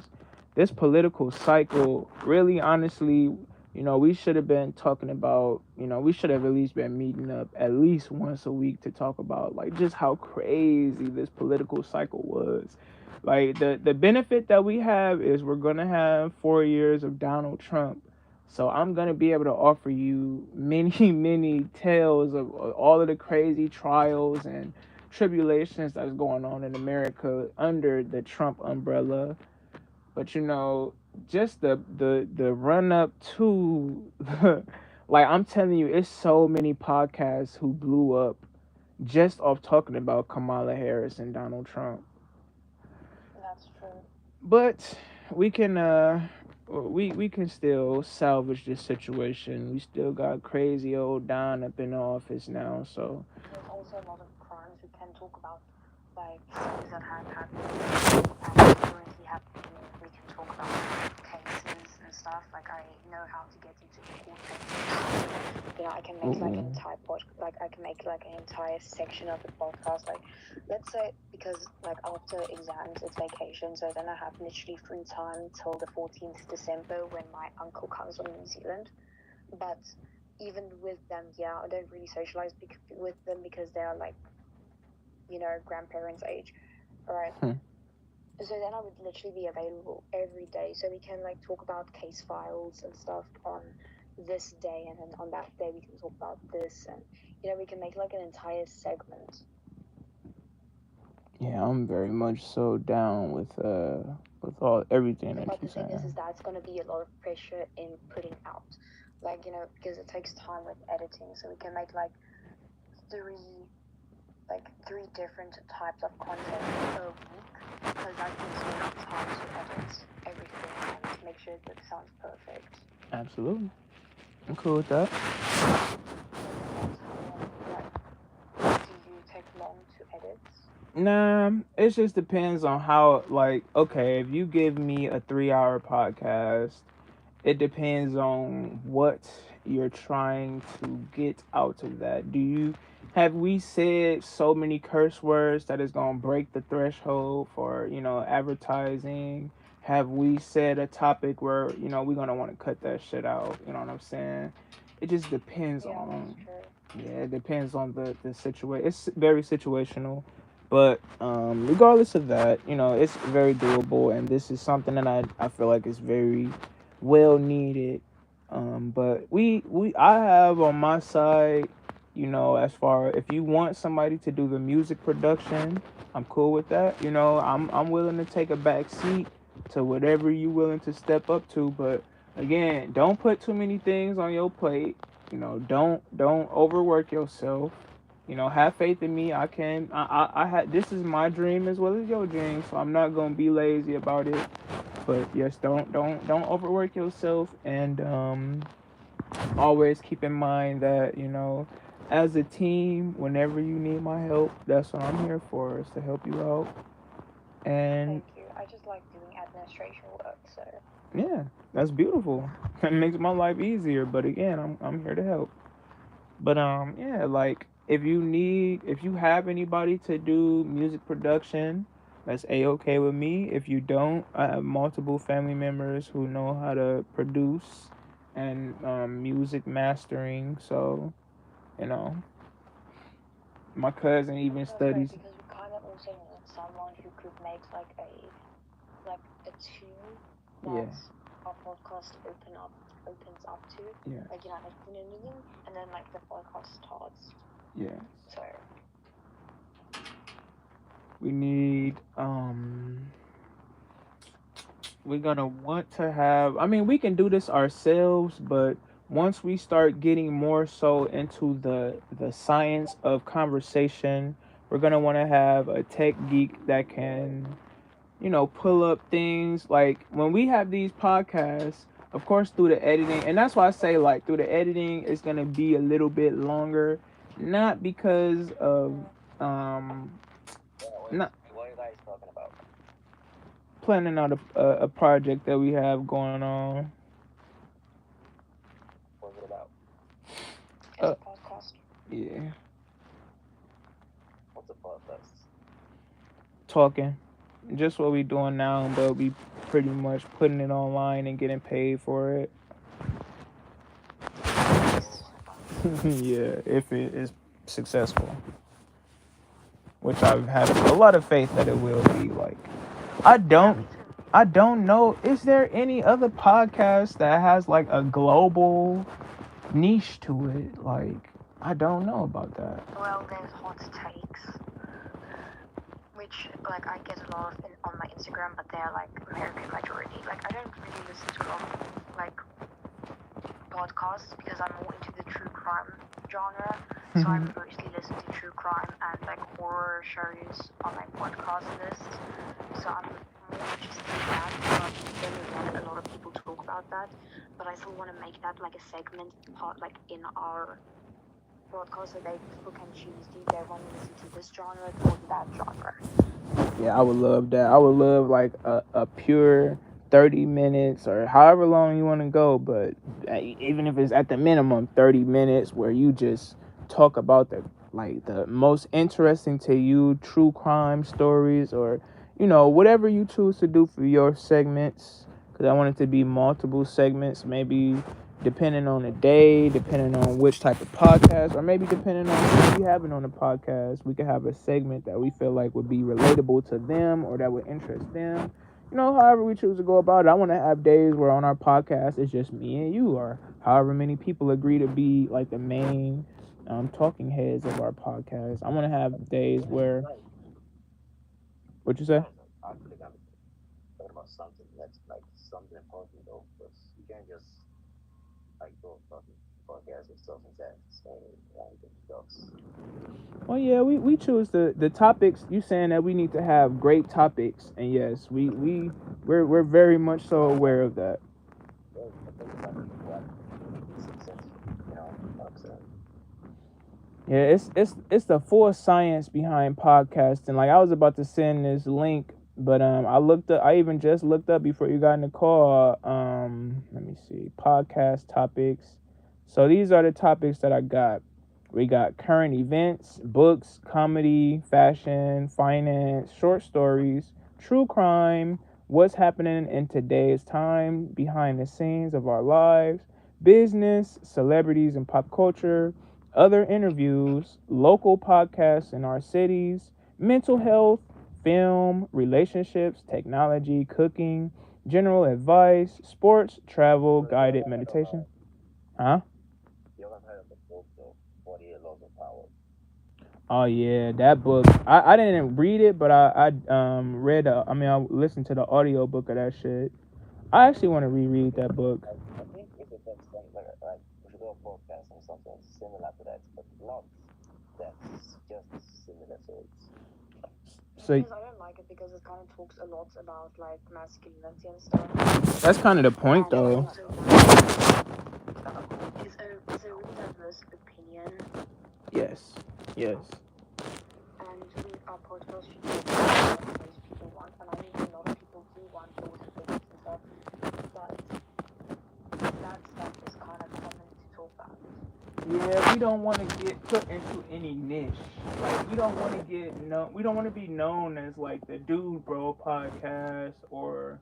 Speaker 2: this political cycle, really honestly, we should have been talking about, we should have at least been meeting up at least once a week to talk about like just how crazy this political cycle was. Like the benefit that we have is we're gonna have 4 years of Donald Trump, so I'm gonna be able to offer you many many tales of all of the crazy trials and tribulations that's going on in America under the Trump umbrella. But just the run up to like, I'm telling you, it's so many podcasts who blew up just off talking about Kamala Harris and Donald Trump.
Speaker 3: That's true.
Speaker 2: But we can we can still salvage this situation. We still got crazy old Don up in the office now, so
Speaker 3: There's also a lot of crimes we can talk about, like things that have happened and currently happening. We can talk about cases and stuff. Like I know how to get into the court cases. I can make like an entire I can make like an entire section of the podcast. Like, let's say, because like after exams it's vacation, so then I have literally free time till the 14th December when my uncle comes from New Zealand. But even with them, yeah, I don't really socialize with them because they are like, grandparents' age, right? So then I would literally be available every day, so we can like talk about case files and stuff on this day, and then on that day we can talk about this, and we can make like an entire segment.
Speaker 2: yeah, I'm very much so down with all everything that
Speaker 3: But the
Speaker 2: you're
Speaker 3: thing is
Speaker 2: saying.
Speaker 3: that's going to be a lot of pressure in putting out, like, because it takes time with editing, so we can make like three different types of content per week, because that gives me enough time to edit everything and make sure that it sounds perfect.
Speaker 2: Absolutely, I'm cool with that.
Speaker 3: Do you take long to edit?
Speaker 2: Nah, it just depends on how, like, okay, if you give me a 3 hour podcast, it depends on what you're trying to get out of that. Have we said so many curse words that it's gonna break the threshold for, advertising? Have we said a topic where, we're gonna want to cut that shit out? You know what I'm saying? It just depends
Speaker 3: Yeah,
Speaker 2: on
Speaker 3: that's true.
Speaker 2: Yeah, it depends on the situation. It's very situational, but regardless of that, it's very doable, and this is something that I feel like is very well needed. But I have on my side, as far if you want somebody to do the music production, I'm cool with that. I'm willing to take a back seat to whatever you willing to step up to, but again, don't put too many things on your plate. Don't overwork yourself. Have faith in me. I can. I had. This is my dream as well as your dream, so I'm not gonna be lazy about it. But yes, don't overwork yourself, and always keep in mind that as a team, whenever you need my help, that's what I'm here for, is to help you out. And
Speaker 3: Thank you. I just like doing administration work, so
Speaker 2: yeah, that's beautiful. It makes my life easier. But again, I'm here to help. But yeah, like if you have anybody to do music production, that's a-okay with me. If you don't, I have multiple family members who know how to produce and music mastering. So, you know, my cousin even
Speaker 3: that's great
Speaker 2: studies.
Speaker 3: because we kind of also need someone who could make like a tune
Speaker 2: Yeah,
Speaker 3: that our podcast opens up to,
Speaker 2: yeah,
Speaker 3: like like and then like the podcast starts.
Speaker 2: yeah.
Speaker 3: So
Speaker 2: We need we're gonna want to have, I mean, we can do this ourselves, but once we start getting more so into the science of conversation, we're gonna want to have a tech geek that can pull up things like when we have these podcasts, of course, through the editing. And that's why I say, like, through the editing it's gonna be a little bit longer, not because of um not
Speaker 4: What are you guys talking about?
Speaker 2: planning out a project that we have going on.
Speaker 4: What's it about?
Speaker 3: it's
Speaker 2: Uh,
Speaker 3: a podcast.
Speaker 2: yeah,
Speaker 4: What's the podcast?
Speaker 2: talking, just what we doing now, but we pretty much putting it online and getting paid for it.
Speaker 3: Nice.
Speaker 2: Yeah, if it is successful, which I have a lot of faith that it will be. Like, I
Speaker 3: Yeah, me
Speaker 2: don't,
Speaker 3: too.
Speaker 2: I don't know. Is there any other podcast that has like a global niche to it? Like, I don't know about that.
Speaker 3: Well, there's hot takes, which like I get a lot of on my Instagram, but they're like American majority. Like I don't really listen to a lot of like podcasts because I'm more into the true crime genre. So I mostly listen to true crime and like horror shows on my podcast list. So I'm more interested in that. But then again, a lot of people talk about that. But I still want to make that like a segment part, like in our podcast, so they people can choose do they want to listen to this genre or that genre.
Speaker 2: Yeah, I would love that. I would love like a pure 30 minutes or however long you want to go, but even if it's at the minimum 30 minutes where you just talk about the most interesting to you true crime stories, or whatever you choose to do for your segments, cuz I want it to be multiple segments, maybe depending on the day, depending on which type of podcast, or maybe depending on who we having on the podcast, we could have a segment that we feel like would be relatable to them or that would interest them. However we choose to go about it. I want to have days where on our podcast it's just me and you, or however many people agree to be like the main talking heads of our podcast. I want to have days where, what you
Speaker 4: You
Speaker 2: say?
Speaker 4: guys are actually gonna be talking about something that's like something important though, because you can't just like go talking podcast and stuff and that saying random stuff.
Speaker 2: Well, yeah, we choose the topics. You saying that we need to have great topics, and yes, we're very much so aware of that.
Speaker 4: Well, I think it's like what make it successful. You know what I'm saying?
Speaker 2: Yeah, it's the full science behind podcasting. Like, I was about to send this link, but I looked up. I even just looked up before you got in the call. Let me see, podcast topics. So these are the topics that I got. We got current events, books, comedy, fashion, finance, short stories, true crime, what's happening in today's time, behind the scenes of our lives, business, celebrities and pop culture, other interviews, local podcasts in our cities, mental health, film, relationships, technology, cooking, general advice, sports, travel, guided meditation. Huh?
Speaker 4: You haven't heard of the book though, 48 Laws of Power.
Speaker 2: Oh yeah, that book. I didn't read it, but I read. I listened to the audio book of that shit. I actually want to reread that book.
Speaker 4: I think if it makes sense, like we should do a podcast on something similar to that, but not that's just similar to it.
Speaker 2: So
Speaker 3: Because I don't like it because it kind of talks a lot about like masculinity and stuff.
Speaker 2: that's kind of the point,
Speaker 3: And
Speaker 2: though.
Speaker 3: also, it's a really diverse opinion,
Speaker 2: Yes, yes.
Speaker 3: and our podcast should be what most people want. And I think a lot of people do want those opinions and stuff, but that stuff is kind of common to talk about.
Speaker 2: Yeah, we don't want to get put into any niche. Like we don't want to get no. We don't want to be known as like the Dude Bro podcast or.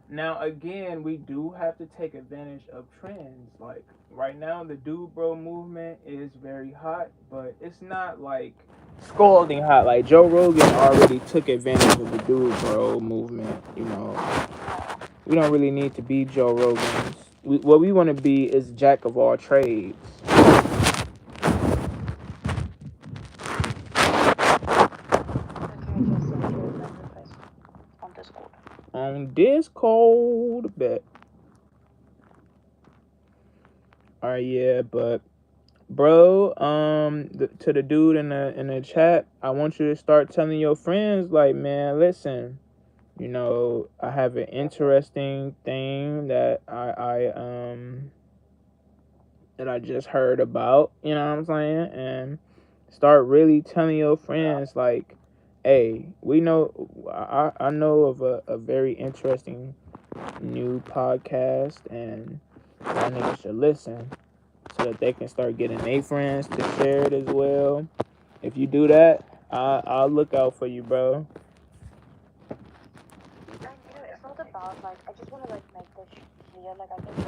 Speaker 2: Now again, we do have to take advantage of trends. Like right now, the Dude Bro movement is very hot, but it's not like scalding hot. Like Joe Rogan already took advantage of the Dude Bro movement. We don't really need to be Joe Rogans. What we want to be is jack of all trades.
Speaker 3: Okay, just send you a friend request on Discord.
Speaker 2: On Discord, bet. Alright, yeah, but bro, to the dude in the chat, I want you to start telling your friends, like, man, listen, I have an interesting thing that I just heard about, you know what I'm saying? And start really telling your friends, like, hey, I know of a very interesting new podcast, and y'all niggas should listen so that they can start getting their friends to share it as well. If you do that, I'll look out for you, bro.
Speaker 3: And it's not about like I just want to like make this clear. Like I think we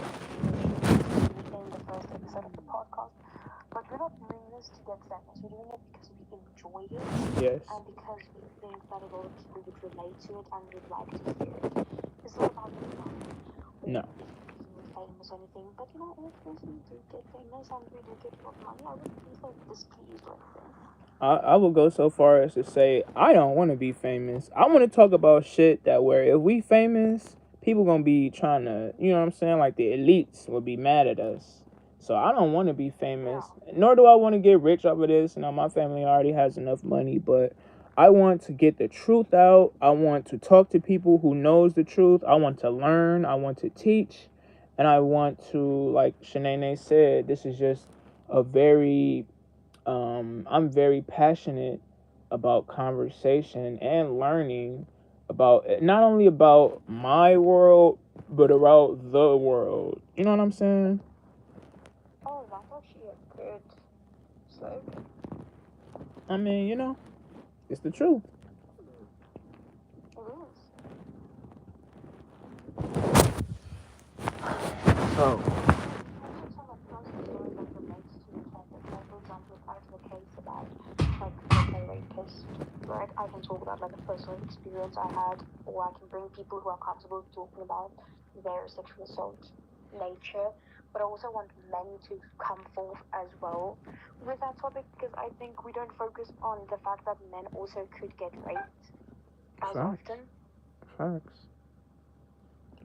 Speaker 3: in the first episode of the podcast, but we're not doing this to get famous. We're doing it because we enjoy it.
Speaker 2: Yes.
Speaker 3: And because we think that a lot of people would relate to it and would like to hear it. It's not about the money.
Speaker 2: No.
Speaker 3: Being famous or anything, but if we do get famous and we do get a lot of money, I wouldn't be so displeased with them.
Speaker 2: I will go so far as to say I don't want to be famous. I want to talk about shit that where if we famous, people gonna be trying to, you know what I'm saying? Like the elites will be mad at us. So I don't want to be famous, nor do I want to get rich off of this. My family already has enough money, but I want to get the truth out. I want to talk to people who knows the truth. I want to learn. I want to teach, and I want to, like Shanae said, this is just a very I'm very passionate about conversation and learning about not only about my world but about the world. You know what I'm saying?
Speaker 3: Oh, that's actually a good slogan.
Speaker 2: I mean, it's the truth.
Speaker 3: It is.
Speaker 2: So,
Speaker 3: Right, I can talk about like a personal experience I had, or I can bring people who are comfortable talking about their sexual assault nature. But I also want men to come forth as well with that topic because I think we don't focus on the fact that men also could get raped as often.
Speaker 2: Facts.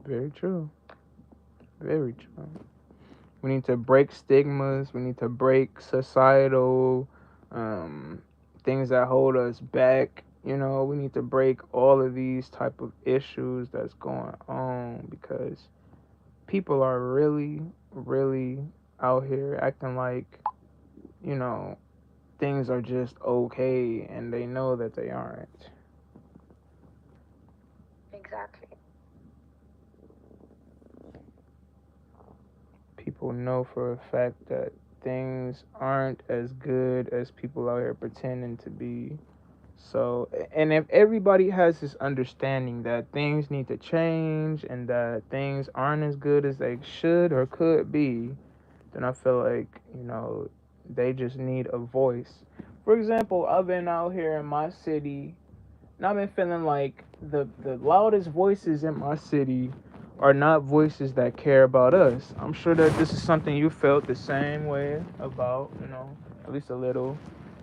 Speaker 2: Very true. Very true. We need to break stigmas. We need to break societal things that hold us back. We need to break all of these type of issues that's going on because people are really, really out here acting like, things are just okay and they know that they aren't.
Speaker 3: Exactly.
Speaker 2: People know for a fact that things aren't as good as people out here pretending to be. So, and if everybody has this understanding that things need to change and that things aren't as good as they should or could be, then I feel like, They just need a voice. For example, I've been out here in my city, and I've been feeling like the loudest voices in my city are not voices that care about us. I'm sure that this is something you felt the same way about, at least a little.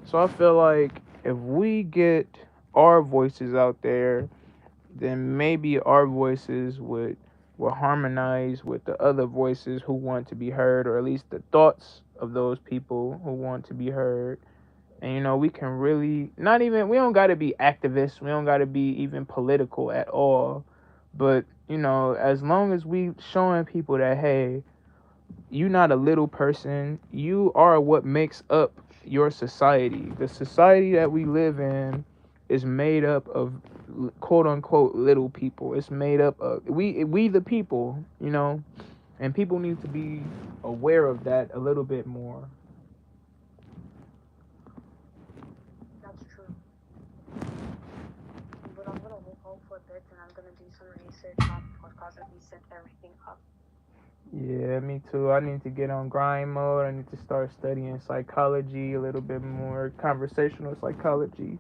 Speaker 2: So I feel like if we get our voices out there, then maybe our voices would harmonize with the other voices who want to be heard, or at least the thoughts of those people who want to be heard. And we can really not even we don't got to be activists, we don't got to be even political at all, but as long as we showing people that, hey, you're not a little person, you are what makes up your society. The society that we live in is made up of quote unquote little people. It's made up of we the people, and people need to be aware of that a little bit more.
Speaker 3: That's true. But I'm gonna hold on for a bit and I'm gonna do some research on the podcast and we set everything up.
Speaker 2: Yeah, me too. I need to get on grind mode. I need to start studying psychology a little bit more, conversational psychology.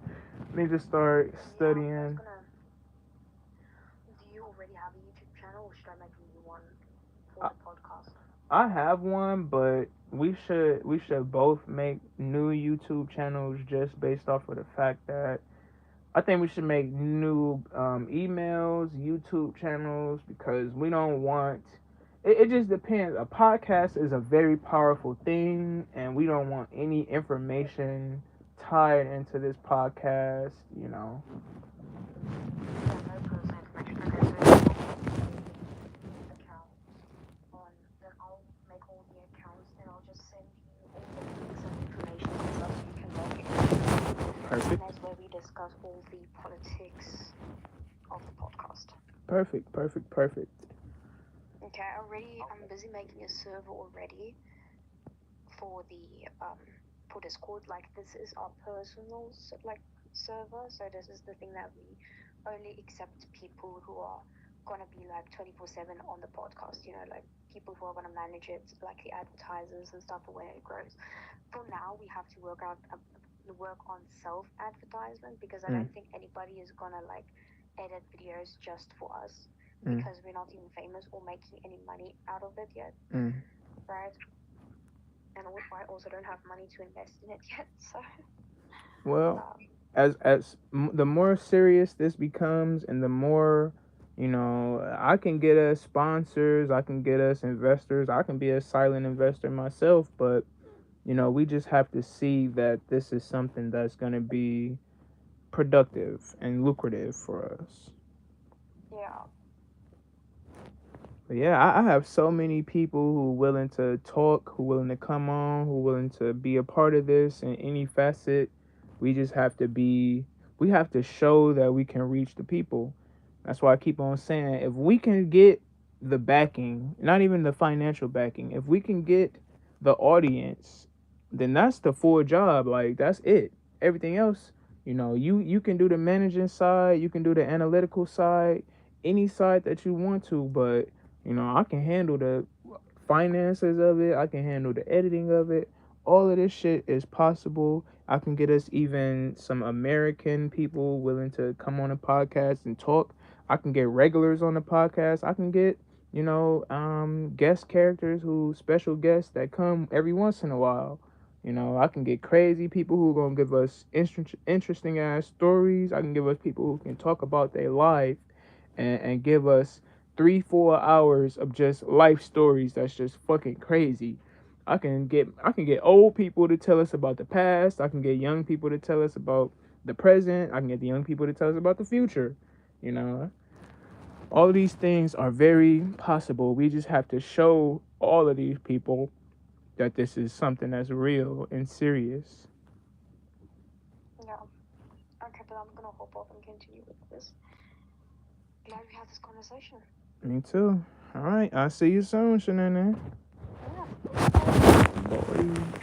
Speaker 2: I need to start studying.
Speaker 3: Do you already have a YouTube channel or should I make a new one for the podcast?
Speaker 2: I have one, but we should both make new YouTube channels just based off of the fact that I think we should make new emails, YouTube channels, because we don't want. It just depends. A podcast is a very powerful thing, and we don't want any information tied into this podcast.
Speaker 3: Yeah, no personal information. Okay, so account on, then I'll make all the accounts and I'll just send you all the links and information and stuff so you can log in.
Speaker 2: Perfect.
Speaker 3: And that's where we discuss all the politics of the podcast.
Speaker 2: Perfect.
Speaker 3: Okay, I'm busy making a server already for the for Discord. Like, this is our personal server, so this is the thing that we only accept people who are gonna be like 24/7 on the podcast. Like people who are gonna manage it, like the advertisers and stuff, for when it grows. For now, we have to work on self-advertisement because I don't think anybody is gonna like edit videos just for us because we're not even famous or making any money out of it yet, right? And I also don't have money to invest in it yet, so.
Speaker 2: Well, as the more serious this becomes, and the more I can get us sponsors, I can get us investors, I can be a silent investor myself, but we just have to see that this is something that's going to be productive and lucrative for us.
Speaker 3: Yeah.
Speaker 2: But yeah, I have so many people who are willing to talk, who are willing to come on, who are willing to be a part of this in any facet. We just have to we have to show that we can reach the people. That's why I keep on saying, if we can get the backing, not even the financial backing, if we can get the audience, then that's the full job. Like, that's it. Everything else, you can do the managing side, you can do the analytical side, any side that you want to, but I can handle the finances of it. I can handle the editing of it. All of this shit is possible. I can get us even some American people willing to come on a podcast and talk. I can get regulars on the podcast. I can get, guest characters special guests that come every once in a while. I can get crazy people who are going to give us interesting ass stories. I can give us people who can talk about their life and give us 3-4 hours of just life stories that's just fucking crazy. I can get old people to tell us about the past. I can get young people to tell us about the present. I can get the young people to tell us about the future. All of these things are very possible. We just have to show all of these people that this is something that's real and serious.
Speaker 3: Yeah. Okay, but I'm gonna hop off and continue with this. Glad we had this conversation.
Speaker 2: Me too. All right, I'll see you soon, Shanana.
Speaker 3: Yeah.
Speaker 2: Bye.